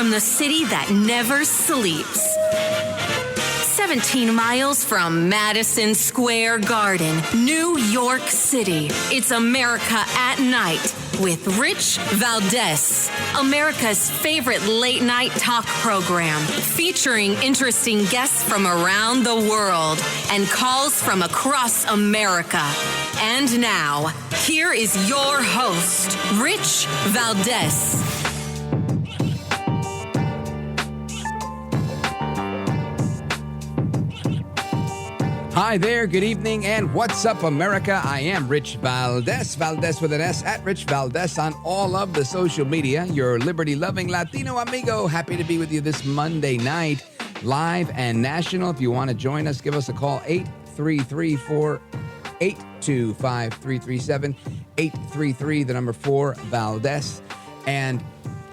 from the city that never sleeps. 17 miles from Madison Square Garden, New York City. It's America at Night with Rich Valdez, America's favorite late-night talk program, featuring interesting guests from around the world and calls from across America. And now, here is your host, Rich Valdez. Hi there, good evening, and what's up, America? I am Rich Valdez, Valdez with an S, at Rich Valdez on all of the social media. Your liberty-loving Latino amigo. Happy to be with you this Monday night, live and national. If you want to join us, give us a call, 833-4825-337, 833, the number 4, Valdez. And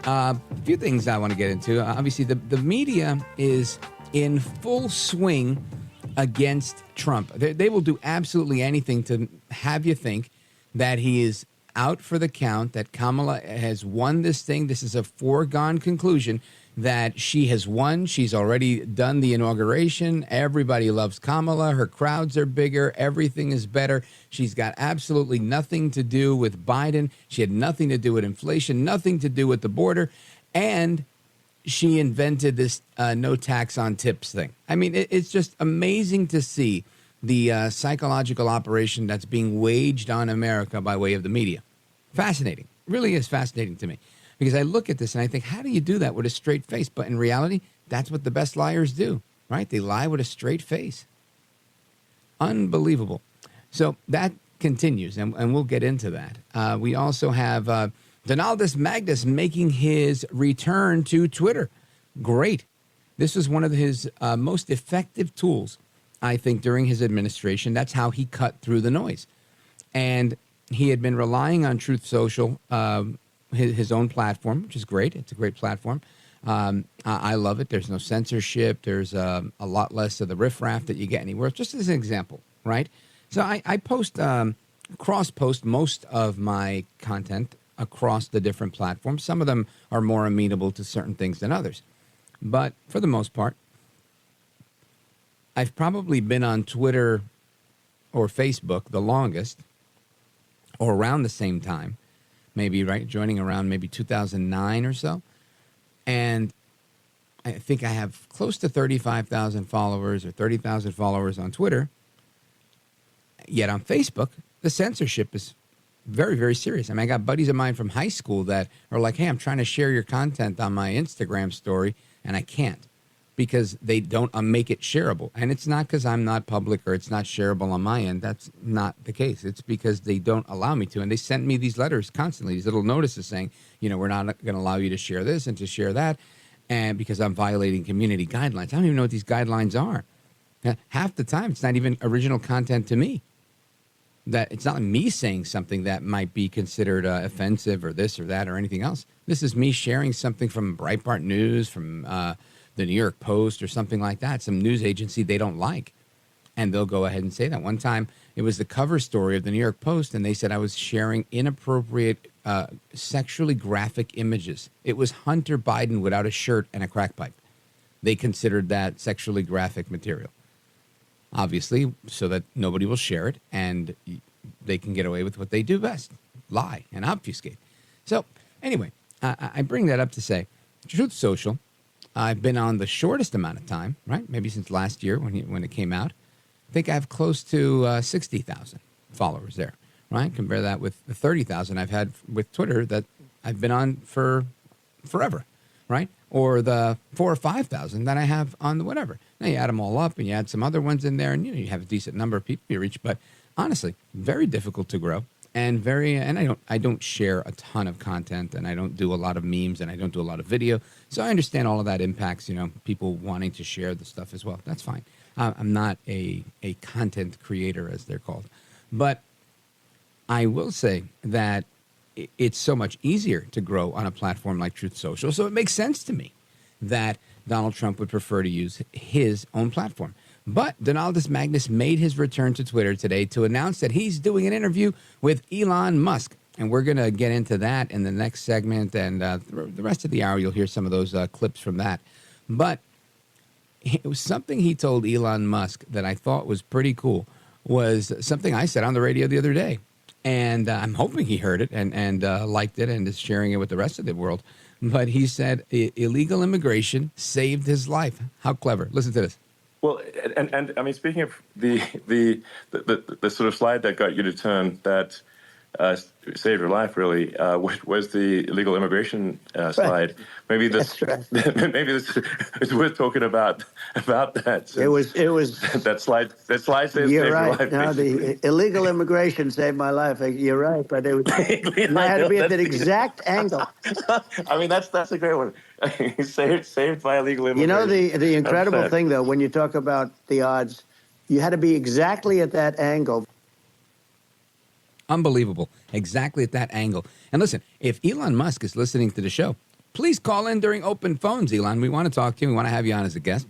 a few things I want to get into. Obviously, the media is in full swing against Trump. They will do absolutely anything to have you think that he is out for the count, that Kamala has won this thing. This is a foregone conclusion that she has won. She's already done the inauguration. Everybody loves Kamala. Her crowds are bigger. Everything is better. She's got absolutely nothing to do with Biden. She had nothing to do with inflation, nothing to do with the border. And she invented this no tax on tips thing. I mean, it's just amazing to see the psychological operation that's being waged on America by way of the media. Fascinating. Really is fascinating to me. Because I look at this and I think, how do you do that with a straight face? But in reality, that's what the best liars do, right? They lie with a straight face. Unbelievable. So that continues, and we'll get into that. We also have Donaldus Magnus making his return to Twitter. Great. This was one of his most effective tools, I think, during his administration. That's how he cut through the noise. And he had been relying on Truth Social, his own platform, which is great. It's a great platform. I love it. There's no censorship. There's a lot less of the riffraff that you get anywhere. Just as an example, right? So I post, cross-post most of my content across the different platforms. Some of them are more amenable to certain things than others. But for the most part, I've probably been on Twitter or Facebook the longest, or around the same time, maybe, right, joining around maybe 2009 or so. And I think I have close to 35,000 followers or 30,000 followers on Twitter. Yet on Facebook, the censorship is very, very serious. I mean, I got buddies of mine from high school that are like, hey, I'm trying to share your content on my Instagram story, and I can't because they don't make it shareable. And it's not because I'm not public or it's not shareable on my end. That's not the case. It's because they don't allow me to. And they send me these letters constantly, these little notices saying, you know, we're not going to allow you to share this and to share that, and because I'm violating community guidelines. I don't even know what these guidelines are. Half the time, it's not even original content to me. That it's not me saying something that might be considered offensive or this or that or anything else. This is me sharing something from Breitbart News, from the New York Post or something like that, some news agency they don't like. And they'll go ahead and say that. One time, it was the cover story of the New York Post, and they said I was sharing inappropriate, sexually graphic images. It was Hunter Biden without a shirt and a crack pipe. They considered that sexually graphic material. Obviously, so that nobody will share it and they can get away with what they do best, lie and obfuscate. So anyway, I bring that up to say, Truth Social, I've been on the shortest amount of time, right? Maybe since last year when it came out. I think I have close to 60,000 followers there, right? Compare that with the 30,000 I've had with Twitter that I've been on for forever, right? Or the 4,000 or 5,000 that I have on the whatever. Now you add them all up and you add some other ones in there and you have a decent number of people you reach. But honestly, very difficult to grow and I don't share a ton of content and I don't do a lot of memes and I don't do a lot of video. So I understand all of that impacts, people wanting to share the stuff as well. That's fine. I'm not a content creator as they're called. But I will say that it's so much easier to grow on a platform like Truth Social. So it makes sense to me that Donald Trump would prefer to use his own platform. But Donaldus Magnus made his return to Twitter today to announce that he's doing an interview with Elon Musk. And we're going to get into that in the next segment. And the rest of the hour, you'll hear some of those clips from that. But it was something he told Elon Musk that I thought was pretty cool, was something I said on the radio the other day. And I'm hoping he heard it and liked it and is sharing it with the rest of the world. But he said illegal immigration saved his life. How clever. Listen to this. Well, and I mean, speaking of the sort of slide that got you to turn that saved your life, really, was the illegal immigration slide. Maybe this, maybe this is worth talking about that. It was that slide. That slide saved your life. No, the illegal immigration saved my life. You're right, but it had to be at that exact angle. I mean, that's a great one. saved by illegal immigration. You know, the incredible thing, though, when you talk about the odds, you had to be exactly at that angle. Unbelievable. Exactly at that angle. And listen, if Elon Musk is listening to the show, please call in during open phones, Elon. We want to talk to you. We want to have you on as a guest.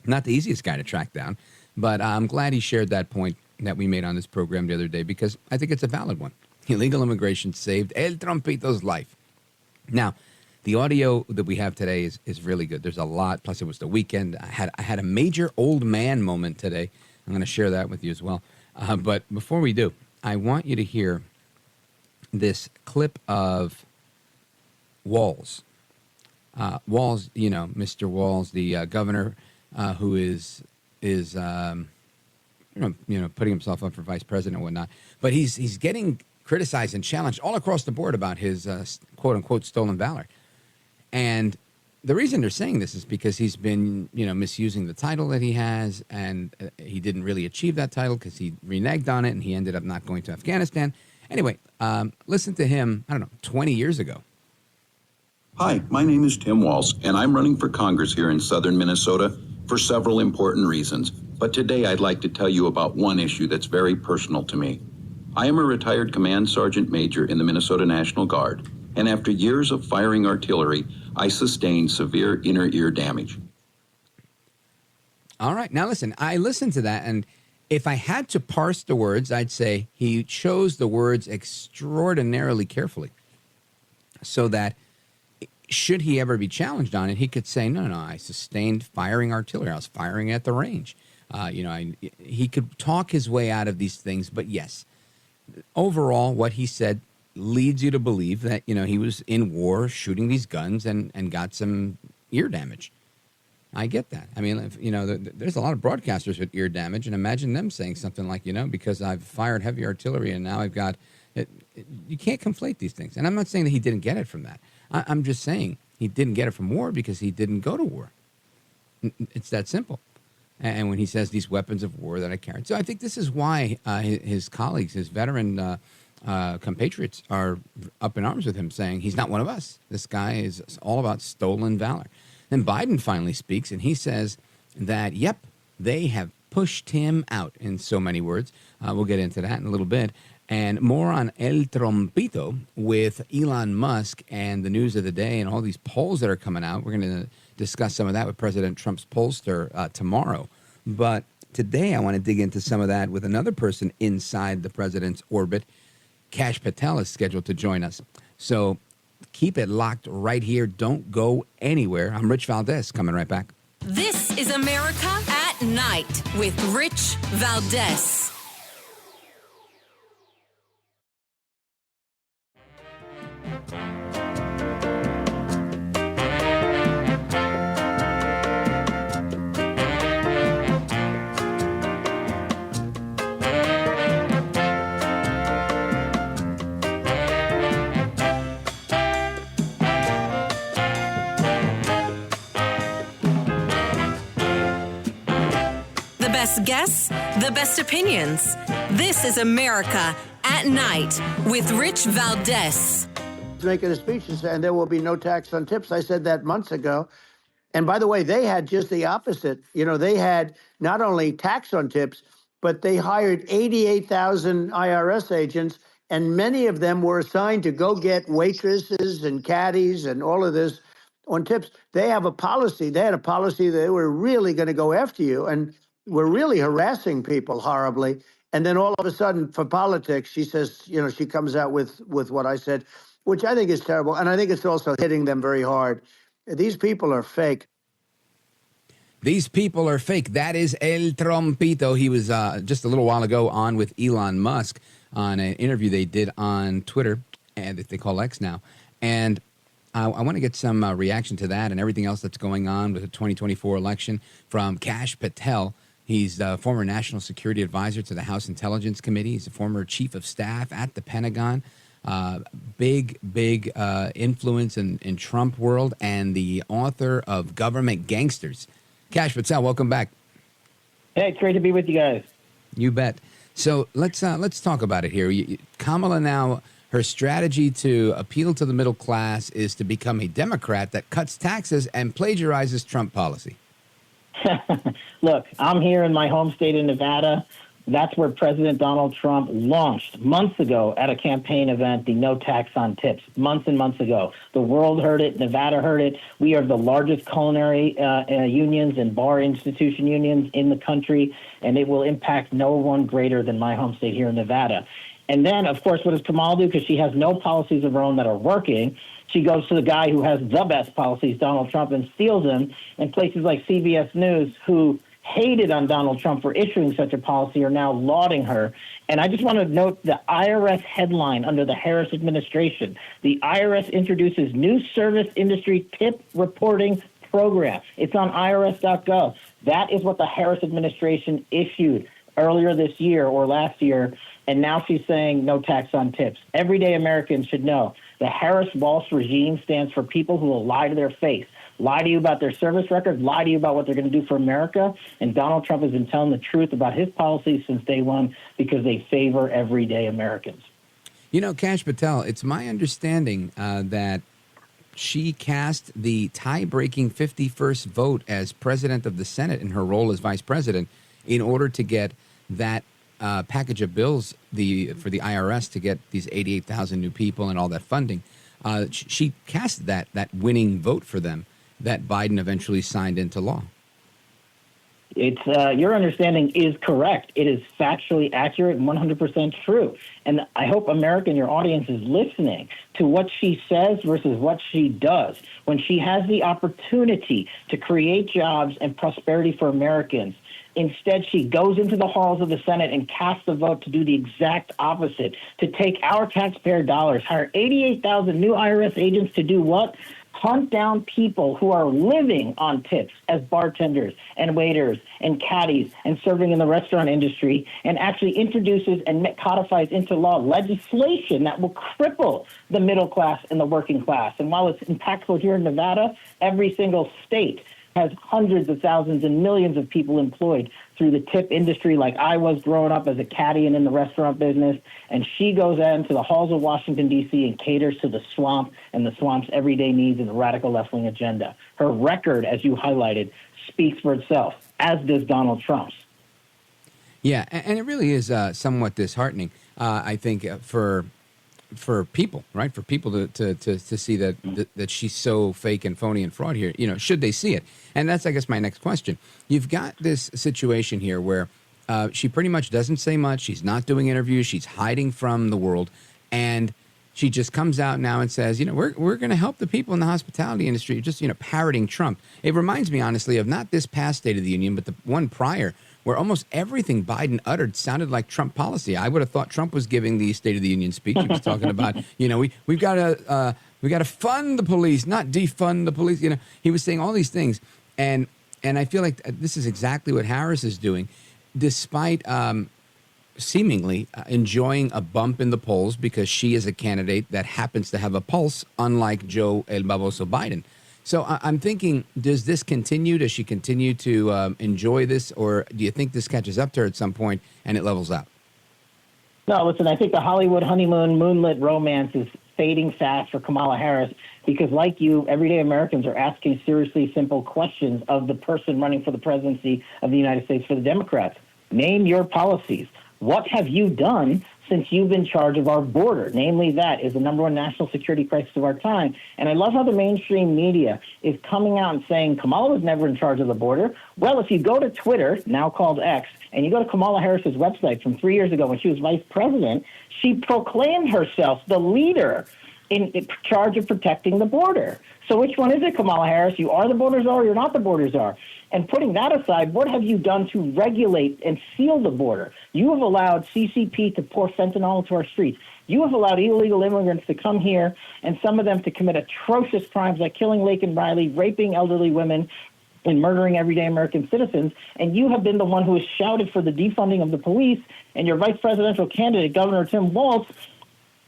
Not the easiest guy to track down, but I'm glad he shared that point that we made on this program the other day because I think it's a valid one. Illegal immigration saved El Trompito's life. Now, the audio that we have today is really good. There's a lot. Plus, it was the weekend. I had a major old man moment today. I'm going to share that with you as well. But before we do, I want you to hear this clip of Walz. Walz, you know, Mr. Walz, the governor who is putting himself up for vice president and whatnot. But he's getting criticized and challenged all across the board about his quote unquote stolen valor. And the reason they're saying this is because he's been, misusing the title that he has, and he didn't really achieve that title because he reneged on it, and he ended up not going to Afghanistan. Anyway, listen to him, 20 years ago. Hi, my name is Tim Walz, and I'm running for Congress here in southern Minnesota for several important reasons. But today I'd like to tell you about one issue that's very personal to me. I am a retired command sergeant major in the Minnesota National Guard, and after years of firing artillery, I sustained severe inner ear damage. All right. Now, listen, I listened to that, and if I had to parse the words, I'd say he chose the words extraordinarily carefully so that should he ever be challenged on it, he could say, no, I sustained firing artillery. I was firing at the range. He could talk his way out of these things. But yes, overall, what he said leads you to believe that, he was in war shooting these guns and got some ear damage. I get that. I mean, there's a lot of broadcasters with ear damage, and imagine them saying something like, because I've fired heavy artillery and now I've got it. You can't conflate these things. And I'm not saying that he didn't get it from that. I'm just saying he didn't get it from war because he didn't go to war. It's that simple. And when he says these weapons of war that I carried. So I think this is why his colleagues, his veteran compatriots are up in arms with him, saying he's not one of us. This guy is all about stolen valor. Then Biden finally speaks, and he says that, yep, they have pushed him out, in so many words. We'll get into that in a little bit. And more on El Trompito with Elon Musk and the news of the day and all these polls that are coming out. We're going to discuss some of that with President Trump's pollster tomorrow. But today I want to dig into some of that with another person inside the president's orbit. Kash Patel is scheduled to join us. So keep it locked right here. Don't go anywhere. I'm Rich Valdez, coming right back. This is America at Night with Rich Valdez. Best guests, the best opinions. This is America at Night with Rich Valdez. Making a speech and saying there will be no tax on tips. I said that months ago. And by the way, they had just the opposite. They had not only tax on tips, but they hired 88,000 IRS agents, and many of them were assigned to go get waitresses and caddies and all of this on tips. They have a policy. They had a policy that they were really going to go after you, and were really harassing people horribly. And then all of a sudden, for politics, she says, she comes out with what I said, which I think is terrible. And I think it's also hitting them very hard. These people are fake. These people are fake. That is El Trompito. He was just a little while ago on with Elon Musk on an interview they did on Twitter, and that they call X now. And I want to get some reaction to that and everything else that's going on with the 2024 election from Kash Patel. He's the former National Security Advisor to the House Intelligence Committee. He's a former Chief of Staff at the Pentagon. Big influence in Trump world, and the author of Government Gangsters. Kash Patel, welcome back. Hey, it's great to be with you guys. You bet. So let's talk about it here. Kamala now, her strategy to appeal to the middle class is to become a Democrat that cuts taxes and plagiarizes Trump policy. Look, I'm here in my home state of Nevada. That's where President Donald Trump launched months ago at a campaign event, the no tax on tips, months and months ago. The world heard it. Nevada heard it. We are the largest culinary unions and bar institution unions in the country, and it will impact no one greater than my home state here in Nevada. And then, of course, what does Kamala do? Because she has no policies of her own that are working. She goes to the guy who has the best policies, Donald Trump, and steals them. And places like CBS News, who hated on Donald Trump for issuing such a policy, are now lauding her. And I just want to note the IRS headline under the Harris administration. The IRS introduces new service industry tip reporting program. It's on irs.gov. That is what the Harris administration issued earlier this year or last year. And now she's saying no tax on tips. Everyday Americans should know the Harris-Walsh regime stands for people who will lie to their face, lie to you about their service record, lie to you about what they're going to do for America. And Donald Trump has been telling the truth about his policies since day one because they favor everyday Americans. You know, Kash Patel, it's my understanding that she cast the tie-breaking 51st vote as president of the Senate in her role as vice president in order to get that package of bills for the IRS to get these 88,000 new people and all that funding. She cast that winning vote for them that Biden eventually signed into law. It's your understanding is correct. It is factually accurate and 100% true. And I hope America and your audience is listening to what she says versus what she does. When she has the opportunity to create jobs and prosperity for Americans, instead, she goes into the halls of the Senate and casts a vote to do the exact opposite, to take our taxpayer dollars, hire 88,000 new IRS agents to do what? Hunt down people who are living on tips as bartenders and waiters and caddies and serving in the restaurant industry, and actually introduces and codifies into law legislation that will cripple the middle class and the working class. And while it's impactful here in Nevada, every single state has hundreds of thousands and millions of people employed through the tip industry, like I was growing up as a caddy and in the restaurant business. And she goes into the halls of Washington, D.C. and caters to the swamp and the swamp's everyday needs and the radical left-wing agenda. Her record, as you highlighted, speaks for itself, as does Donald Trump's. Yeah, and it really is somewhat disheartening, I think, for people, right? For people to see that she's so fake and phony and fraud here, should they see it? And that's, I guess, my next question. You've got this situation here where she pretty much doesn't say much. She's not doing interviews. She's hiding from the world. And she just comes out now and says, we're going to help the people in the hospitality industry, just, parroting Trump. It reminds me, honestly, of not this past State of the Union, but the one prior, where almost everything Biden uttered sounded like Trump policy. I would have thought Trump was giving the State of the Union speech. He was talking about, we've got to fund the police, not defund the police. He was saying all these things, and I feel like this is exactly what Harris is doing, despite seemingly enjoying a bump in the polls because she is a candidate that happens to have a pulse, unlike Joe El Baboso Biden. So I'm thinking, does this continue? Does she continue to enjoy this? Or do you think this catches up to her at some point and it levels out? No, listen, I think the Hollywood honeymoon moonlit romance is fading fast for Kamala Harris because, like you, everyday Americans are asking seriously simple questions of the person running for the presidency of the United States for the Democrats. Name your policies. What have you done since you've been in charge of our border. Namely, that is the number one national security crisis of our time. And I love how the mainstream media is coming out and saying Kamala was never in charge of the border. Well, if you go to Twitter, now called X, and you go to Kamala Harris's website from 3 years ago when she was vice president, she proclaimed herself the leader in charge of protecting the border. So which one is it, Kamala Harris? You are the border czar or you're not the border czar? And putting that aside, what have you done to regulate and seal the border? You have allowed CCP to pour fentanyl into our streets. You have allowed illegal immigrants to come here, and some of them to commit atrocious crimes like killing Lake and Riley, raping elderly women, and murdering everyday American citizens. And you have been the one who has shouted for the defunding of the police, and your vice presidential candidate, Governor Tim Walz,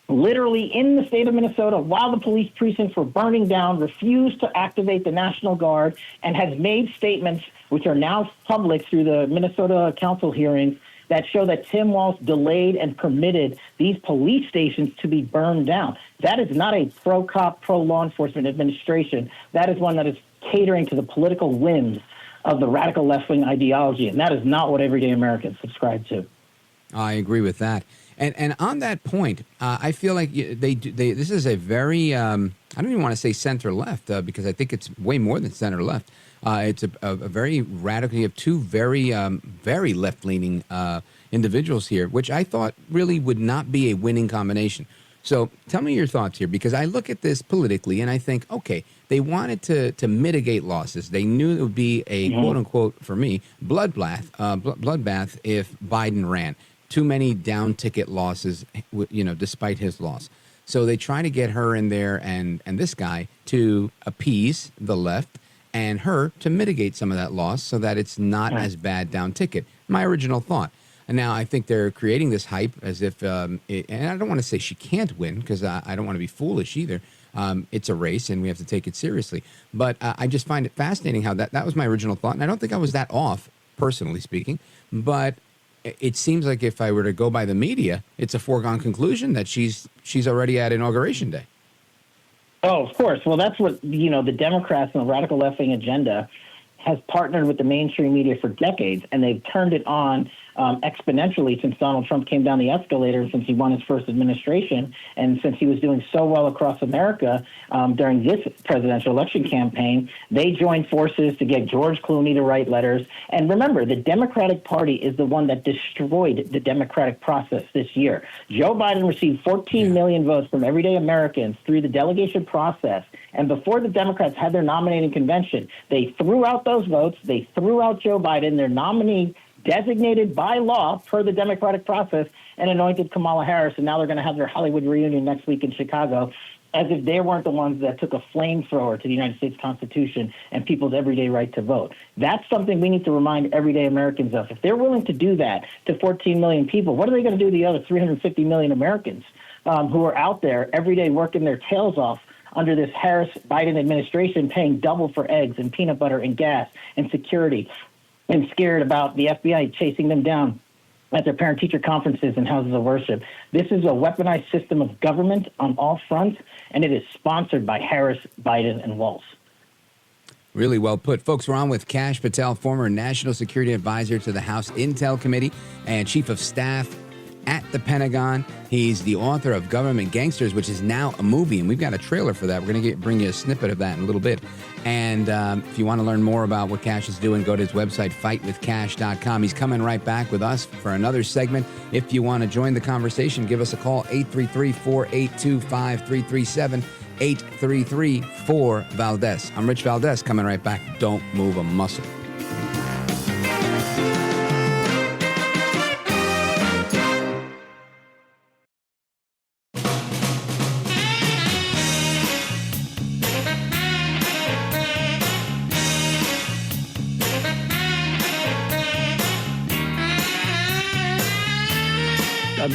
literally in the state of Minnesota, while the police precincts were burning down, refused to activate the National Guard and has made statements, which are now public through the Minnesota Council hearings, that show that Tim Walz delayed and permitted these police stations to be burned down. That is not a pro-cop, pro-law enforcement administration. That is one that is catering to the political whims of the radical left-wing ideology, and that is not what everyday Americans subscribe to. I agree with that. And on that point, I feel like this is a very, I don't even want to say center-left, because I think it's way more than center-left. It's a very radical, you have two very, very left-leaning individuals here, which I thought really would not be a winning combination. So tell me your thoughts here, because I look at this politically and I think, okay, they wanted to mitigate losses. They knew it would be a quote-unquote, for me, bloodbath if Biden ran. Too many down ticket losses, despite his loss. So they try to get her in there and this guy to appease the left and her to mitigate some of that loss so that it's not as bad down ticket. My original thought. And now I think they're creating this hype as if, and I don't want to say she can't win because I don't want to be foolish either. It's a race and we have to take it seriously. But I just find it fascinating how that was my original thought. And I don't think I was that off, personally speaking. But it seems like if I were to go by the media, it's a foregone conclusion that she's already at Inauguration Day. Oh, of course. Well, that's what, the Democrats and the radical left-wing agenda has partnered with the mainstream media for decades, and they've turned it on exponentially since Donald Trump came down the escalator, since he won his first administration, and since he was doing so well across America during this presidential election campaign. They joined forces to get George Clooney to write letters. And remember, the Democratic Party is the one that destroyed the democratic process this year. Joe Biden received 14 million votes from everyday Americans through the delegation process. And before the Democrats had their nominating convention, they threw out those votes. They threw out Joe Biden, their nominee, designated by law per the democratic process, and anointed Kamala Harris. And now they're going to have their Hollywood reunion next week in Chicago, as if they weren't the ones that took a flamethrower to the United States Constitution and people's everyday right to vote. That's something we need to remind everyday Americans of. If they're willing to do that to 14 million people, what are they going to do to the other 350 million Americans who are out there every day working their tails off under this Harris-Biden administration, paying double for eggs and peanut butter and gas and security, and scared about the FBI chasing them down at their parent-teacher conferences and houses of worship? This is a weaponized system of government on all fronts, and it is sponsored by Harris, Biden, and Walz. Really well put. Folks, we're on with Kash Patel, former National Security Advisor to the House Intel Committee and Chief of Staff at the Pentagon. He's the author of Government Gangsters, which is now a movie, and we've got a trailer for that. We're going to bring you a snippet of that in a little bit. And if you want to learn more about what Kash is doing, go to his website, fightwithkash.com. He's coming right back with us for another segment. If you want to join the conversation, give us a call, 833-482-5337, 833-4-VALDEZ. I'm Rich Valdez, coming right back. Don't move a muscle.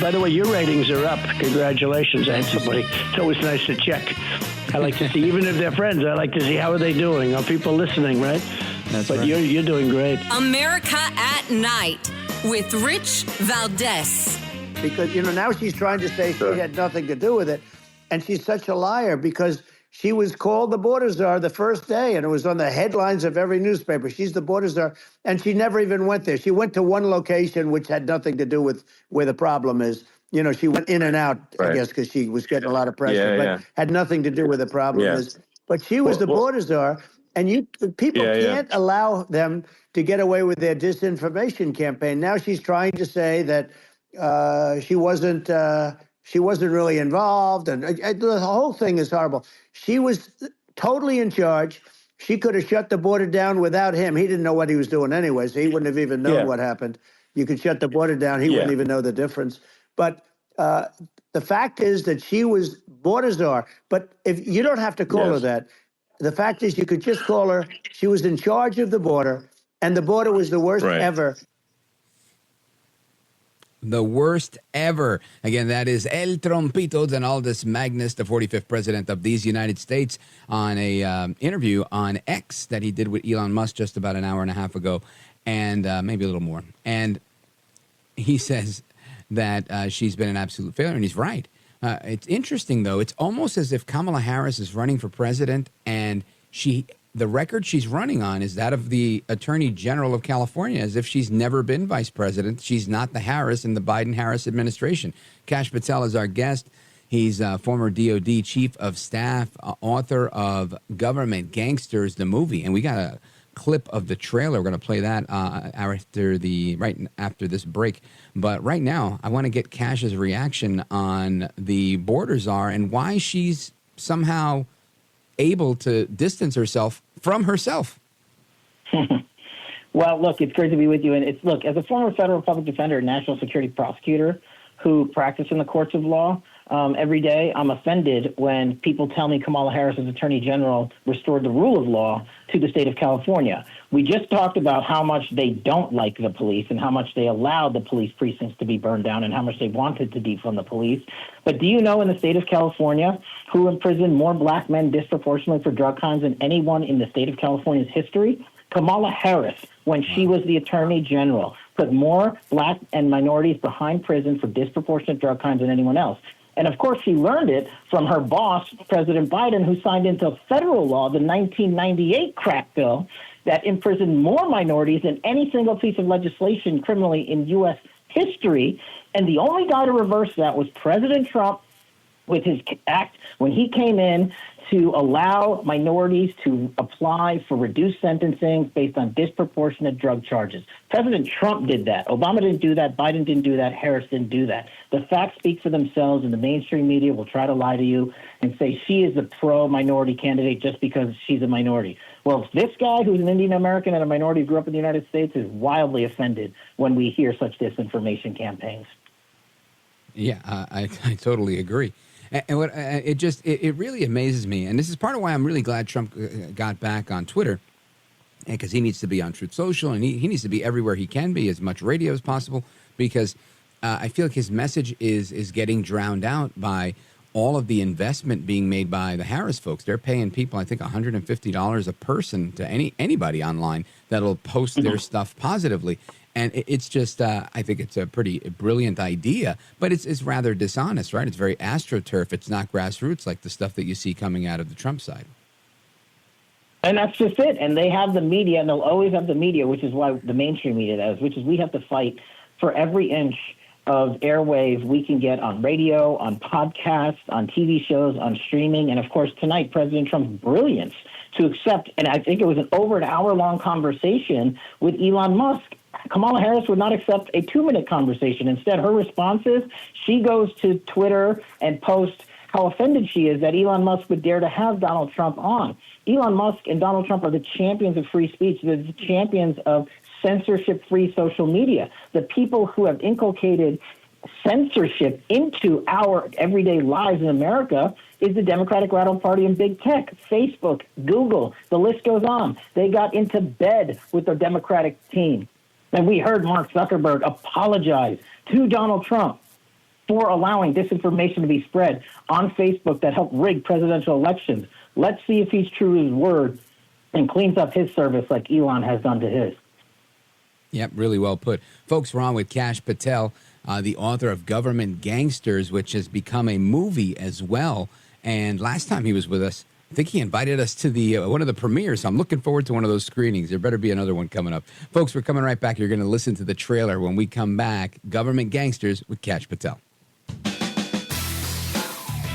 By the way, your ratings are up. Congratulations. I had somebody. It's always nice to check. I like to see, even if they're friends, I like to see how are they doing. Are people listening, right? That's right. But you're doing great. America at Night with Rich Valdez. Because, now she's trying to say she had nothing to do with it. And she's such a liar because she was called the border czar the first day, and it was on the headlines of every newspaper. She's the border czar, and she never even went there. She went to one location which had nothing to do with where the problem is, You know, she went in and out, I Right. guess, because she was getting a lot of pressure, Yeah, but yeah. had nothing to do with the problem. Yeah. But she was the border czar, and people Yeah, yeah. can't allow them to get away with their disinformation campaign. Now she's trying to say that she wasn't really involved, and the whole thing is horrible. She was totally in charge. She could have shut the border down without him. He didn't know what he was doing anyway, so he wouldn't have even known Yeah. what happened. You could shut the border down. He wouldn't Yeah. even know the difference. But the fact is that she was border czar. But if you don't have to call her Yes. that, the fact is you could just call her. She was in charge of the border, and the border was the worst Right. ever. The worst ever. Again, that is El Trompito Donaldus Magnus, the 45th president of these United States, on a interview on X that he did with Elon Musk just about an hour and a half ago, and maybe a little more. And he says that she's been an absolute failure, and he's right. It's interesting, though. It's almost as if Kamala Harris is running for president, and the record she's running on is that of the Attorney General of California, as if she's never been vice president. She's not the Harris in the Biden-Harris administration. Kash Patel is our guest. He's a former DOD chief of staff, author of Government Gangsters, the movie. And we got a clip of the trailer. We're going to play that right after this break. But right now, I want to get Kash's reaction on the border czar and why she's somehow able to distance herself from herself. Well, look, it's great to be with you. And as a former federal public defender and national security prosecutor who practice in the courts of law every day, I'm offended when people tell me Kamala Harris as Attorney General restored the rule of law to the state of California. We just talked about how much they don't like the police and how much they allowed the police precincts to be burned down and how much they wanted to defund the police. But do you know in the state of California who imprisoned more black men disproportionately for drug crimes than anyone in the state of California's history? Kamala Harris, when she was the Attorney General, put more black and minorities behind prison for disproportionate drug crimes than anyone else. And, of course, she learned it from her boss, President Biden, who signed into federal law the 1998 crack bill that imprisoned more minorities than any single piece of legislation criminally in U.S. history. And the only guy to reverse that was President Trump with his act when he came in to allow minorities to apply for reduced sentencing based on disproportionate drug charges. President Trump did that. Obama didn't do that. Biden didn't do that. Harris didn't do that. The facts speak for themselves, and the mainstream media will try to lie to you and say she is the pro-minority candidate just because she's a minority. Well, this guy who's an Indian American and a minority who grew up in the United States is wildly offended when we hear such disinformation campaigns. Yeah, I totally agree. And what it really amazes me, and this is part of why I'm really glad Trump got back on Twitter, because he needs to be on Truth Social, and he needs to be everywhere he can be, as much radio as possible, because I feel like his message is getting drowned out by all of the investment being made by the Harris folks. They're paying people, I think, $150 a person to anybody online that'll post their stuff positively. And it's just, I think it's a pretty brilliant idea, but it's rather dishonest, right? It's very AstroTurf. It's not grassroots like the stuff that you see coming out of the Trump side. And that's just it. And they have the media, and they'll always have the media, which is why the mainstream media does, which is we have to fight for every inch of airwave we can get on radio, on podcasts, on TV shows, on streaming. And, of course, tonight, President Trump's brilliance to accept, and I think it was over an hour-long conversation with Elon Musk. Kamala Harris would not accept a 2-minute conversation. Instead, her response is she goes to Twitter and posts how offended she is that Elon Musk would dare to have Donald Trump on. Elon Musk and Donald Trump are the champions of free speech. They're the champions of censorship-free social media. The people who have inculcated censorship into our everyday lives in America is the Democratic Radical Party and big tech, Facebook, Google, the list goes on. They got into bed with their Democratic team. And we heard Mark Zuckerberg apologize to Donald Trump for allowing disinformation to be spread on Facebook that helped rig presidential elections. Let's see if he's true to his word and cleans up his service like Elon has done to his. Yep, really well put. Folks, we're on with Kash Patel, the author of Government Gangsters, which has become a movie as well. And last time he was with us, I think he invited us to the one of the premieres. So I'm looking forward to one of those screenings. There better be another one coming up. Folks, we're coming right back. You're going to listen to the trailer when we come back. Government Gangsters with Kash Patel.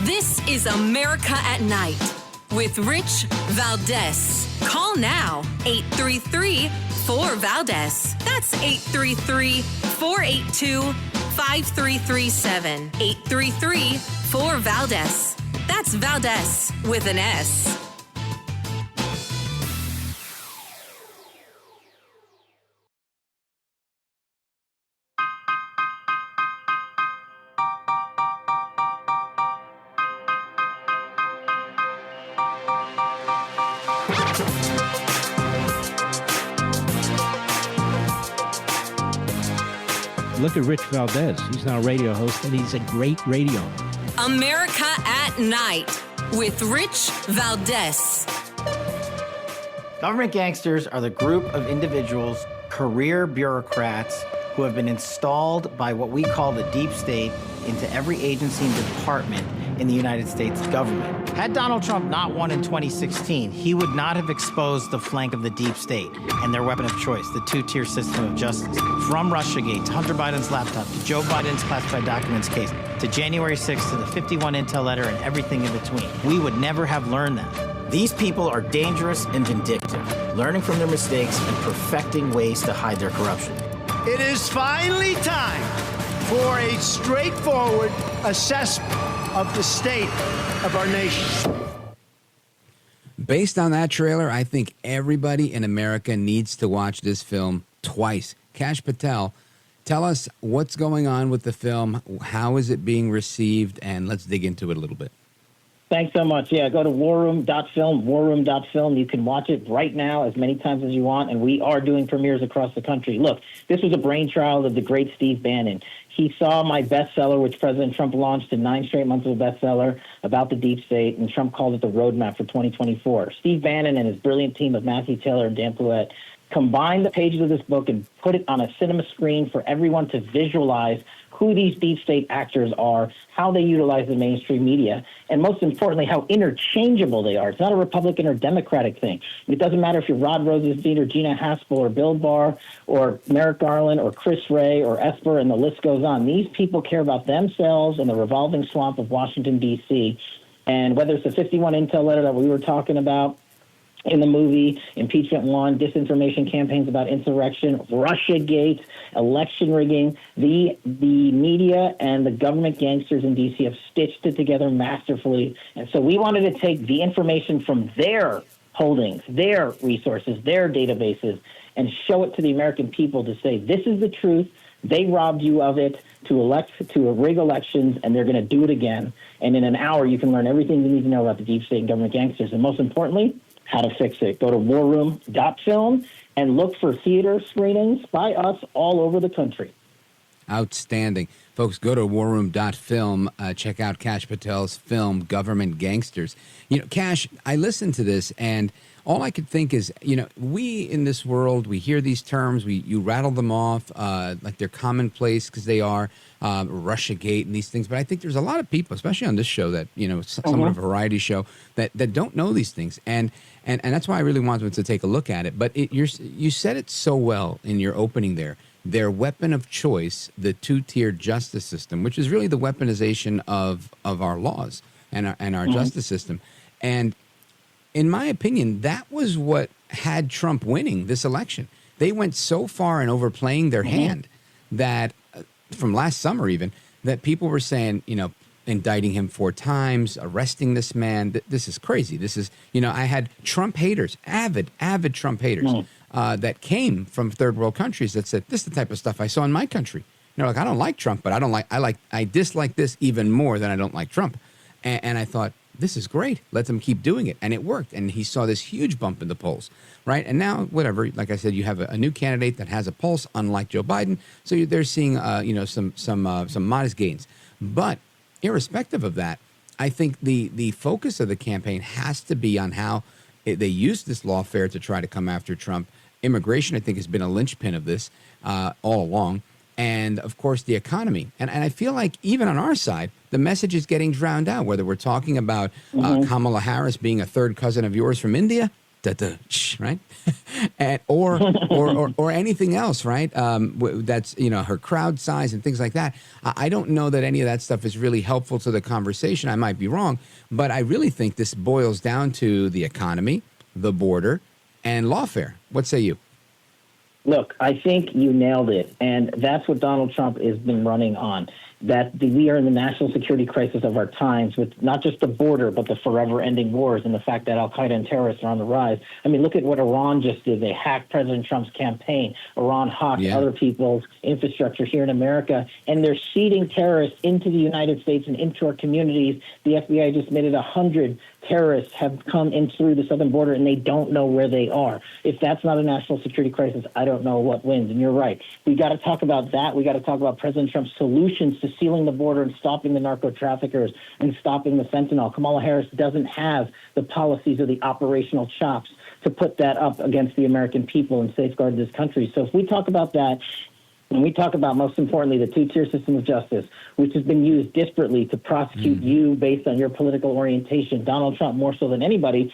This is America at Night with Rich Valdez. Call now, 833-4-VALDEZ. That's 833-482-5337. 833-4-VALDEZ. That's Valdez with an S. Look at Rich Valdez. He's now a radio host, and he's a great radio. America at Night with Rich Valdez. Government gangsters are the group of individuals, career bureaucrats, who have been installed by what we call the deep state into every agency and department in the United States government. Had Donald Trump not won in 2016, he would not have exposed the flank of the deep state and their weapon of choice, the two-tier system of justice. From Russiagate to Hunter Biden's laptop to Joe Biden's classified documents case to January 6th to the 51 intel letter and everything in between. We would never have learned that. These people are dangerous and vindictive, learning from their mistakes and perfecting ways to hide their corruption. It is finally time for a straightforward assessment of the state of our nation. Based on that trailer, I think everybody in America needs to watch this film twice. Kash Patel, tell us what's going on with the film, how is it being received, and let's dig into it a little bit. Thanks so much. Yeah, go to warroom.film, warroom.film. You can watch it right now as many times as you want, and we are doing premieres across the country. Look, this was a brainchild of the great Steve Bannon. He saw my bestseller, which President Trump launched in 9 straight months of a bestseller about the deep state, and Trump called it the roadmap for 2024. Steve Bannon and his brilliant team of Matthew Taylor and Dan Pluett combined the pages of this book and put it on a cinema screen for everyone to visualize who these deep state actors are, how they utilize the mainstream media, and most importantly, how interchangeable they are. It's not a Republican or Democratic thing. It doesn't matter if you're Rod Rosenstein or Gina Haspel or Bill Barr or Merrick Garland or Chris Wray or Esper, and the list goes on. These people care about themselves and the revolving swamp of Washington, D.C., and whether it's the 51 intel letter that we were talking about in the movie, impeachment 1, disinformation campaigns about insurrection, Russiagate, election rigging, the media and the government gangsters in D.C. have stitched it together masterfully. And so we wanted to take the information from their holdings, their resources, their databases, and show it to the American people to say, this is the truth. They robbed you of it to rig elections, and they're going to do it again. And in an hour, you can learn everything you need to know about the deep state and government gangsters. And most importantly, how to fix it. Go to warroom.film and look for theater screenings by us all over the country. Outstanding. Folks, go to warroom.film. Check out Kash Patel's film, Government Gangsters. You know, Kash, I listened to this, and all I could think is, you know, we in this world, we hear these terms, you rattle them off like they're commonplace because they are, Russiagate and these things. But I think there's a lot of people, especially on this show, that, you know, somewhat of a variety show, that don't know these things. And that's why I really wanted to take a look at it. But you said it so well in your opening there. Their weapon of choice, the two-tier justice system, which is really the weaponization of our laws and our justice system. And in my opinion, that was what had Trump winning this election. They went so far in overplaying their hand that, from last summer even, that people were saying, you know, indicting him 4 times, arresting this man. This is crazy. This is, you know, I had Trump haters, avid Trump haters, that came from third world countries that said, this is the type of stuff I saw in my country. And they're like, I don't like Trump, but I dislike this even more than I don't like Trump. And I thought, this is great. Let them keep doing it. And it worked. And he saw this huge bump in the polls, right? And now, whatever, like I said, you have a new candidate that has a pulse, unlike Joe Biden. So they're seeing, you know, some modest gains. But irrespective of that, I think the focus of the campaign has to be on how they use this lawfare to try to come after Trump. Immigration, I think, has been a linchpin of this all along. And, of course, the economy. And I feel like even on our side, the message is getting drowned out, whether we're talking about Kamala Harris being a third cousin of yours from India, right? And, or anything else, right? That's, her crowd size and things like that. I don't know that any of that stuff is really helpful to the conversation. I might be wrong, but I really think this boils down to the economy, the border, and lawfare. What say you? Look, I think you nailed it, and that's what Donald Trump has been running on, that we are in the national security crisis of our times with not just the border, but the forever-ending wars and the fact that al-Qaeda and terrorists are on the rise. I mean, look at what Iran just did. They hacked President Trump's campaign. Iran hacked other people's infrastructure here in America, and they're seeding terrorists into the United States and into our communities. The FBI just admitted 100 terrorists have come in through the southern border, and they don't know where they are. If that's not a national security crisis, I don't know what wins. And you're right. We got to talk about that. We got to talk about President Trump's solutions to sealing the border and stopping the narco traffickers and stopping the fentanyl. Kamala Harris doesn't have the policies or the operational chops to put that up against the American people and safeguard this country. So if we talk about that, when we talk about, most importantly, the two-tier system of justice, which has been used disparately to prosecute you based on your political orientation, Donald Trump more so than anybody,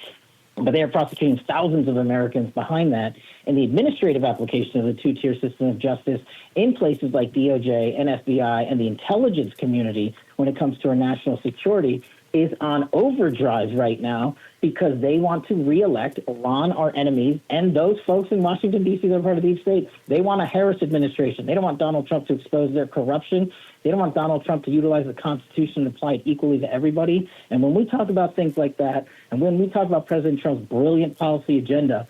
but they are prosecuting thousands of Americans behind that. And the administrative application of the two-tier system of justice in places like DOJ and FBI and the intelligence community when it comes to our national security is on overdrive right now because they want to reelect Iran, our enemies, and those folks in Washington, D.C. that are part of the deep state. They want a Harris administration. They don't want Donald Trump to expose their corruption. They don't want Donald Trump to utilize the Constitution and apply it equally to everybody. And when we talk about things like that, and when we talk about President Trump's brilliant policy agenda,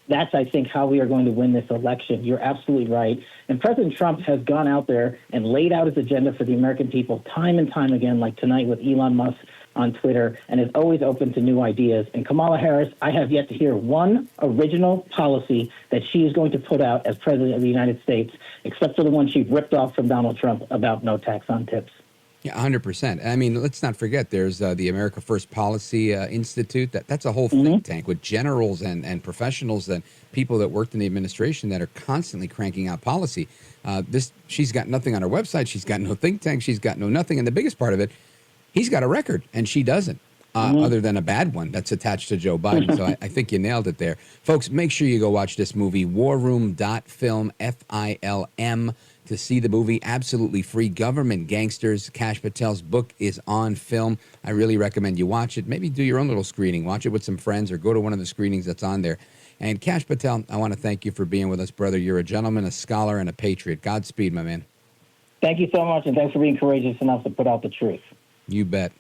that's, I think, how we are going to win this election. You're absolutely right. And President Trump has gone out there and laid out his agenda for the American people time and time again, like tonight with Elon Musk on Twitter, and is always open to new ideas. And Kamala Harris, I have yet to hear one original policy that she is going to put out as president of the United States, except for the one she ripped off from Donald Trump about no tax on tips. Yeah, 100%. I mean, let's not forget there's the America First Policy Institute. That's a whole think tank with generals and professionals and people that worked in the administration that are constantly cranking out policy. She's got nothing on her website. She's got no think tank. She's got no nothing. And the biggest part of it, he's got a record and she doesn't, other than a bad one that's attached to Joe Biden. So I think you nailed it there. Folks, make sure you go watch this movie, warroom.film, FILM, to see the movie. Absolutely free. Government Gangsters. Kash Patel's book is on film. I really recommend you watch it. Maybe do your own little screening. Watch it with some friends or go to one of the screenings that's on there. And Kash Patel, I want to thank you for being with us, brother. You're a gentleman, a scholar, and a patriot. Godspeed, my man. Thank you so much, and thanks for being courageous enough to put out the truth. You bet.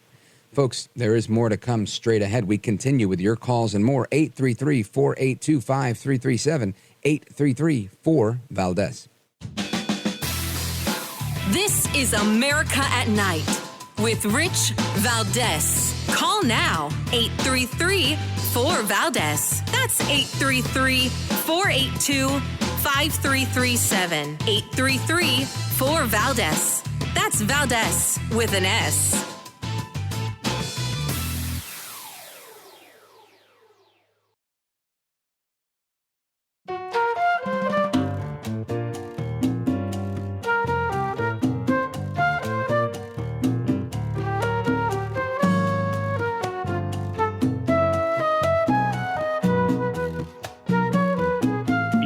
Folks, there is more to come straight ahead. We continue with your calls and more. 833-482-5337, 833-4-VALDEZ. This is America at Night with Rich Valdez. Call now, 833-4-VALDEZ. That's 833-482-5337, 833-4-VALDEZ. That's Valdez with an S.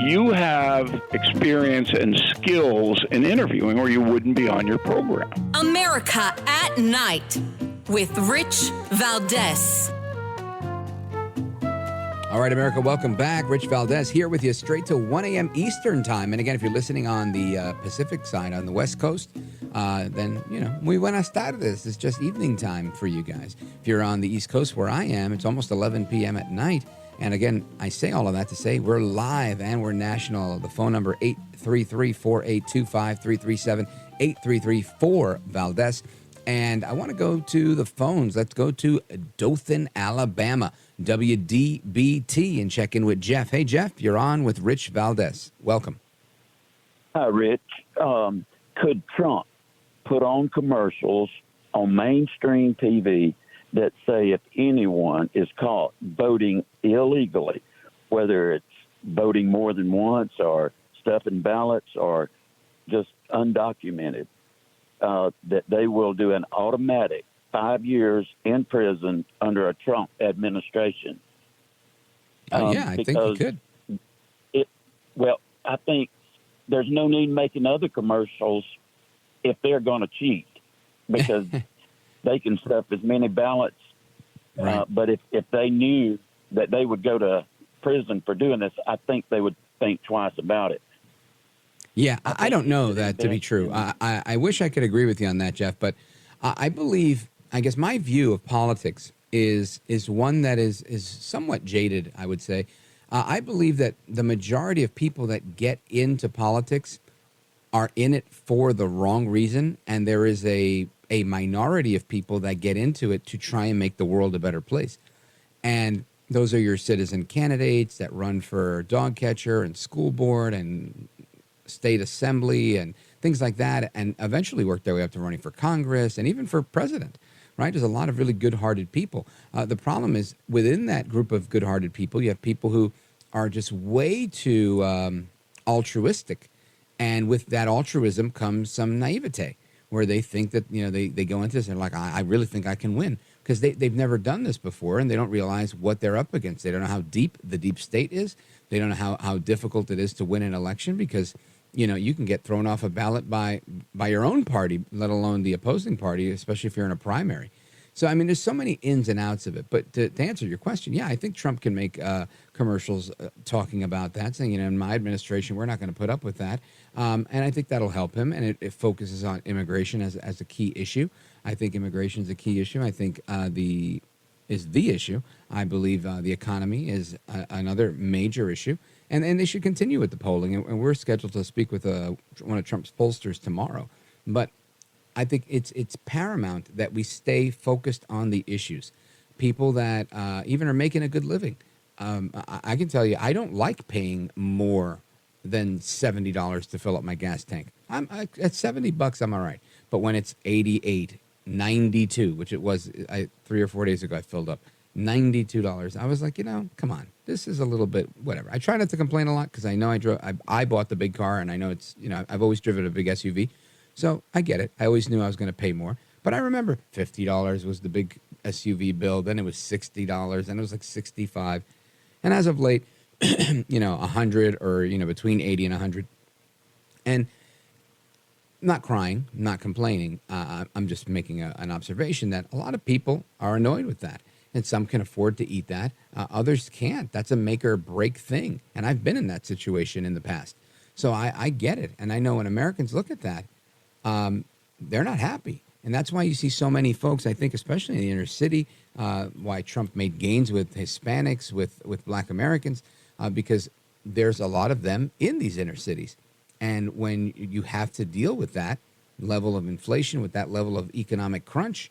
You have experience and skills in interviewing, or you wouldn't be on your program. America at Night with Rich Valdez. All right, America, welcome back. Rich Valdez here with you straight to 1 a.m. Eastern time. And again, if you're listening on the Pacific side, on the West Coast, then, muy buenas tardes. It's just evening time for you guys. If you're on the East Coast where I am, it's almost 11 p.m. at night. And again, I say all of that to say we're live and we're national. The phone number, 833-482-5337, 833-4-VALDEZ. And I want to go to the phones. Let's go to Dothan, Alabama, WDBT, and check in with Jeff. Hey, Jeff, you're on with Rich Valdez. Welcome. Hi, Rich. Could Trump put on commercials on mainstream TV that say if anyone is caught voting illegally, whether it's voting more than once or stuffing ballots or just undocumented, that they will do an automatic 5 years in prison under a Trump administration? Yeah, I think you could. Well, I think there's no need making other commercials if they're going to cheat, because they can stuff as many ballots. Right. But if they knew that they would go to prison for doing this, I think they would think twice about it. Yeah, I don't know that to be true. I wish I could agree with you on that, Jeff, but I believe, I guess my view of politics is one that is somewhat jaded, I would say. I believe that the majority of people that get into politics are in it for the wrong reason, and there is a minority of people that get into it to try and make the world a better place. And those are your citizen candidates that run for dog catcher and school board and state assembly and things like that, and eventually work their way up to running for Congress and even for president, right? There's a lot of really good-hearted people. The problem is within that group of good-hearted people, you have people who are just way too altruistic. And with that altruism comes some naivete, where they think that, they go into this and they're like, I really think I can win, because they've never done this before, and they don't realize what they're up against. They don't know how deep the deep state is. They don't know how difficult it is to win an election, because, you can get thrown off a ballot by your own party, let alone the opposing party, especially if you're in a primary. So, I mean, there's so many ins and outs of it. But to answer your question, yeah, I think Trump can make commercials talking about that, saying, in my administration, we're not going to put up with that. And I think that'll help him. And it focuses on immigration as a key issue. I think immigration is a key issue. I think the issue. I believe the economy is another major issue. And they should continue with the polling. And we're scheduled to speak with one of Trump's pollsters tomorrow. But I think it's paramount that we stay focused on the issues. People that even are making a good living. I can tell you, I don't like paying more than $70 to fill up my gas tank. At $70, I'm all right. But when it's 88, 92, which it was 3 or 4 days ago, I filled up $92. I was like, come on, this is a little bit whatever. I try not to complain a lot because I know I bought the big car, and I know it's I've always driven a big SUV. So I get it. I always knew I was going to pay more. But I remember $50 was the big SUV bill. Then it was $60. Then it was like $65. And as of late, 100 or, between 80 and 100. And not crying, not complaining. I'm just making an observation that a lot of people are annoyed with that. And some can afford to eat that. Others can't. That's a make or break thing. And I've been in that situation in the past. So I get it. And I know when Americans look at that, they're not happy. And that's why you see so many folks, I think, especially in the inner city, why Trump made gains with Hispanics, with Black Americans, because there's a lot of them in these inner cities. And when you have to deal with that level of inflation, with that level of economic crunch,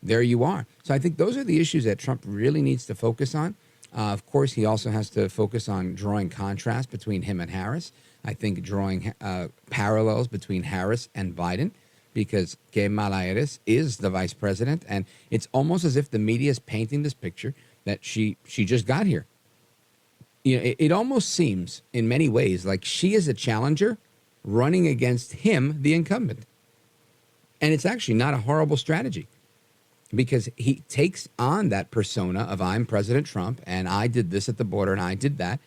there you are. So I think those are the issues that Trump really needs to focus on. Of course, he also has to focus on drawing contrast between him and Harris. I think drawing parallels between Harris and Biden, because Kamala Harris is the vice president, and it's almost as if the media is painting this picture that she just got here. It almost seems in many ways like she is a challenger running against him, the incumbent. And it's actually not a horrible strategy, because he takes on that persona of I'm President Trump, and I did this at the border, and I did that.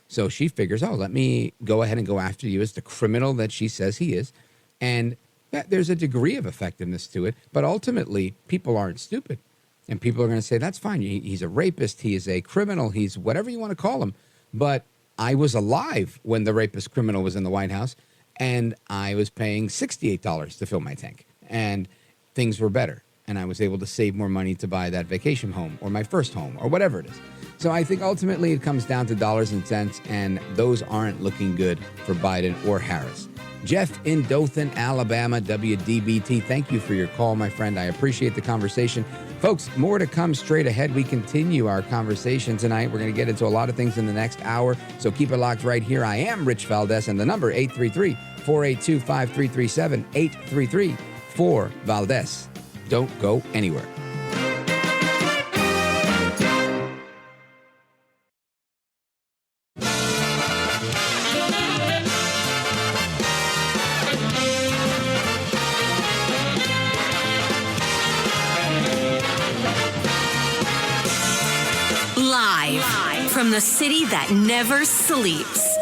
So she figures, let me go ahead and go after you as the criminal that she says he is. And there's a degree of effectiveness to it. But ultimately, people aren't stupid. And people are going to say, that's fine. He's a rapist. He is a criminal. He's whatever you want to call him. But I was alive when the rapist criminal was in the White House, and I was paying $68 to fill my tank. And things were better. And I was able to save more money to buy that vacation home or my first home or whatever it is. So I think ultimately it comes down to dollars and cents, and those aren't looking good for Biden or Harris. Jeff in Dothan, Alabama, WDBT, thank you for your call, my friend. I appreciate the conversation. Folks, more to come straight ahead. We continue our conversation tonight. We're going to get into a lot of things in the next hour, so keep it locked right here. I am Rich Valdez, and the number 833-482-5337, 833-4-VALDEZ. Don't go anywhere. from the city that never sleeps.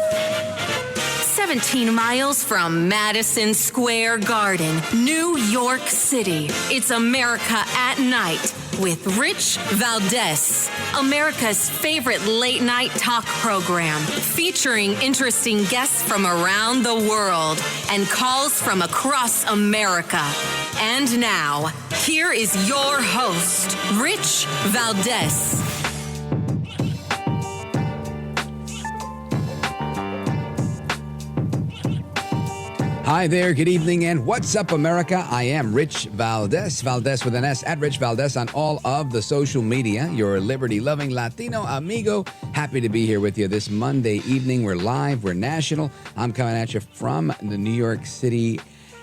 17 miles from Madison Square Garden, New York City. It's America at Night with Rich Valdez, America's favorite late night talk program, featuring interesting guests from around the world and calls from across America. And now, here is your host, Rich Valdez. Hi there, good evening, and what's up, America? I am Rich Valdez, Valdez with an S, at Rich Valdez on all of the social media, your liberty-loving Latino amigo. Happy to be here with you this Monday evening. We're live, we're national. I'm coming at you from the New York City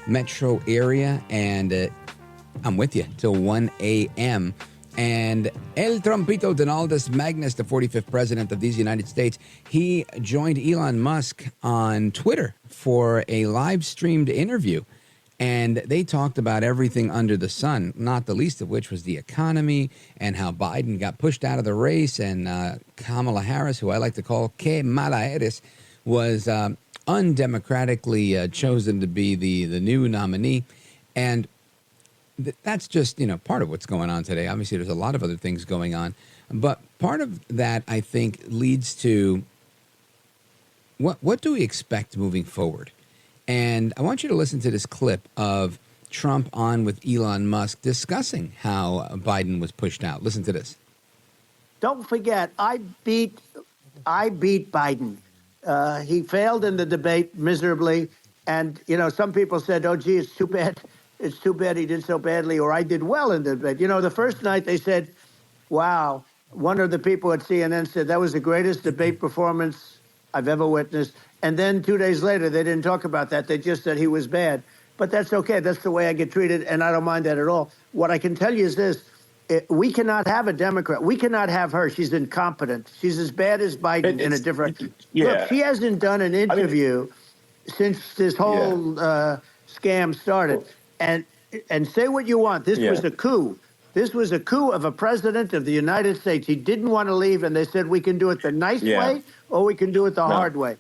metro area, and I'm with you till 1 a.m., and El Trumpito Donaldus Magnus, the 45th president of these United States, he joined Elon Musk on Twitter for a live-streamed interview. And they talked about everything under the sun, not the least of which was the economy and how Biden got pushed out of the race. And Kamala Harris, who I like to call Que Mala Eres, was undemocratically chosen to be the new nominee. And that's just, part of what's going on today. Obviously, there's a lot of other things going on. But part of that, I think, leads to what do we expect moving forward? And I want you to listen to this clip of Trump on with Elon Musk discussing how Biden was pushed out. Listen to this. Don't forget, I beat Biden. He failed in the debate miserably. And, some people said, oh, gee, it's too bad. It's too bad he did so badly, or I did well in the debate. The first night they said, wow, one of the people at CNN said that was the greatest debate performance I've ever witnessed. And then 2 days later, they didn't talk about that. They just said he was bad. But that's okay. That's the way I get treated, and I don't mind that at all. What I can tell you is this. We cannot have a Democrat. We cannot have her. She's incompetent. She's as bad as Biden in a different... Yeah. Look, she hasn't done an interview since this whole scam started. And say what you want. This was a coup. This was a coup of a president of the United States. He didn't want to leave, and they said, we can do it the nice way, or we can do it the hard way.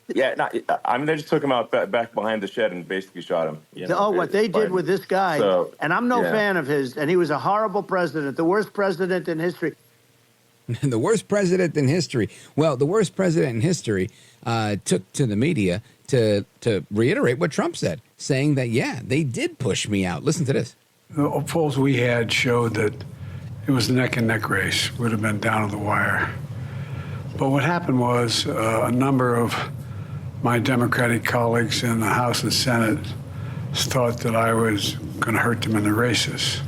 Yeah, they just took him out back behind the shed and basically shot him. What they did with this guy, and I'm no fan of his, and he was a horrible president, the worst president in history. The worst president in history. Well, the worst president in history took to the media to reiterate what Trump said, saying that, they did push me out. Listen to this. The polls we had showed that it was a neck-and-neck race. Would have been down to the wire. But what happened was a number of my Democratic colleagues in the House and Senate thought that I was going to hurt them in the races.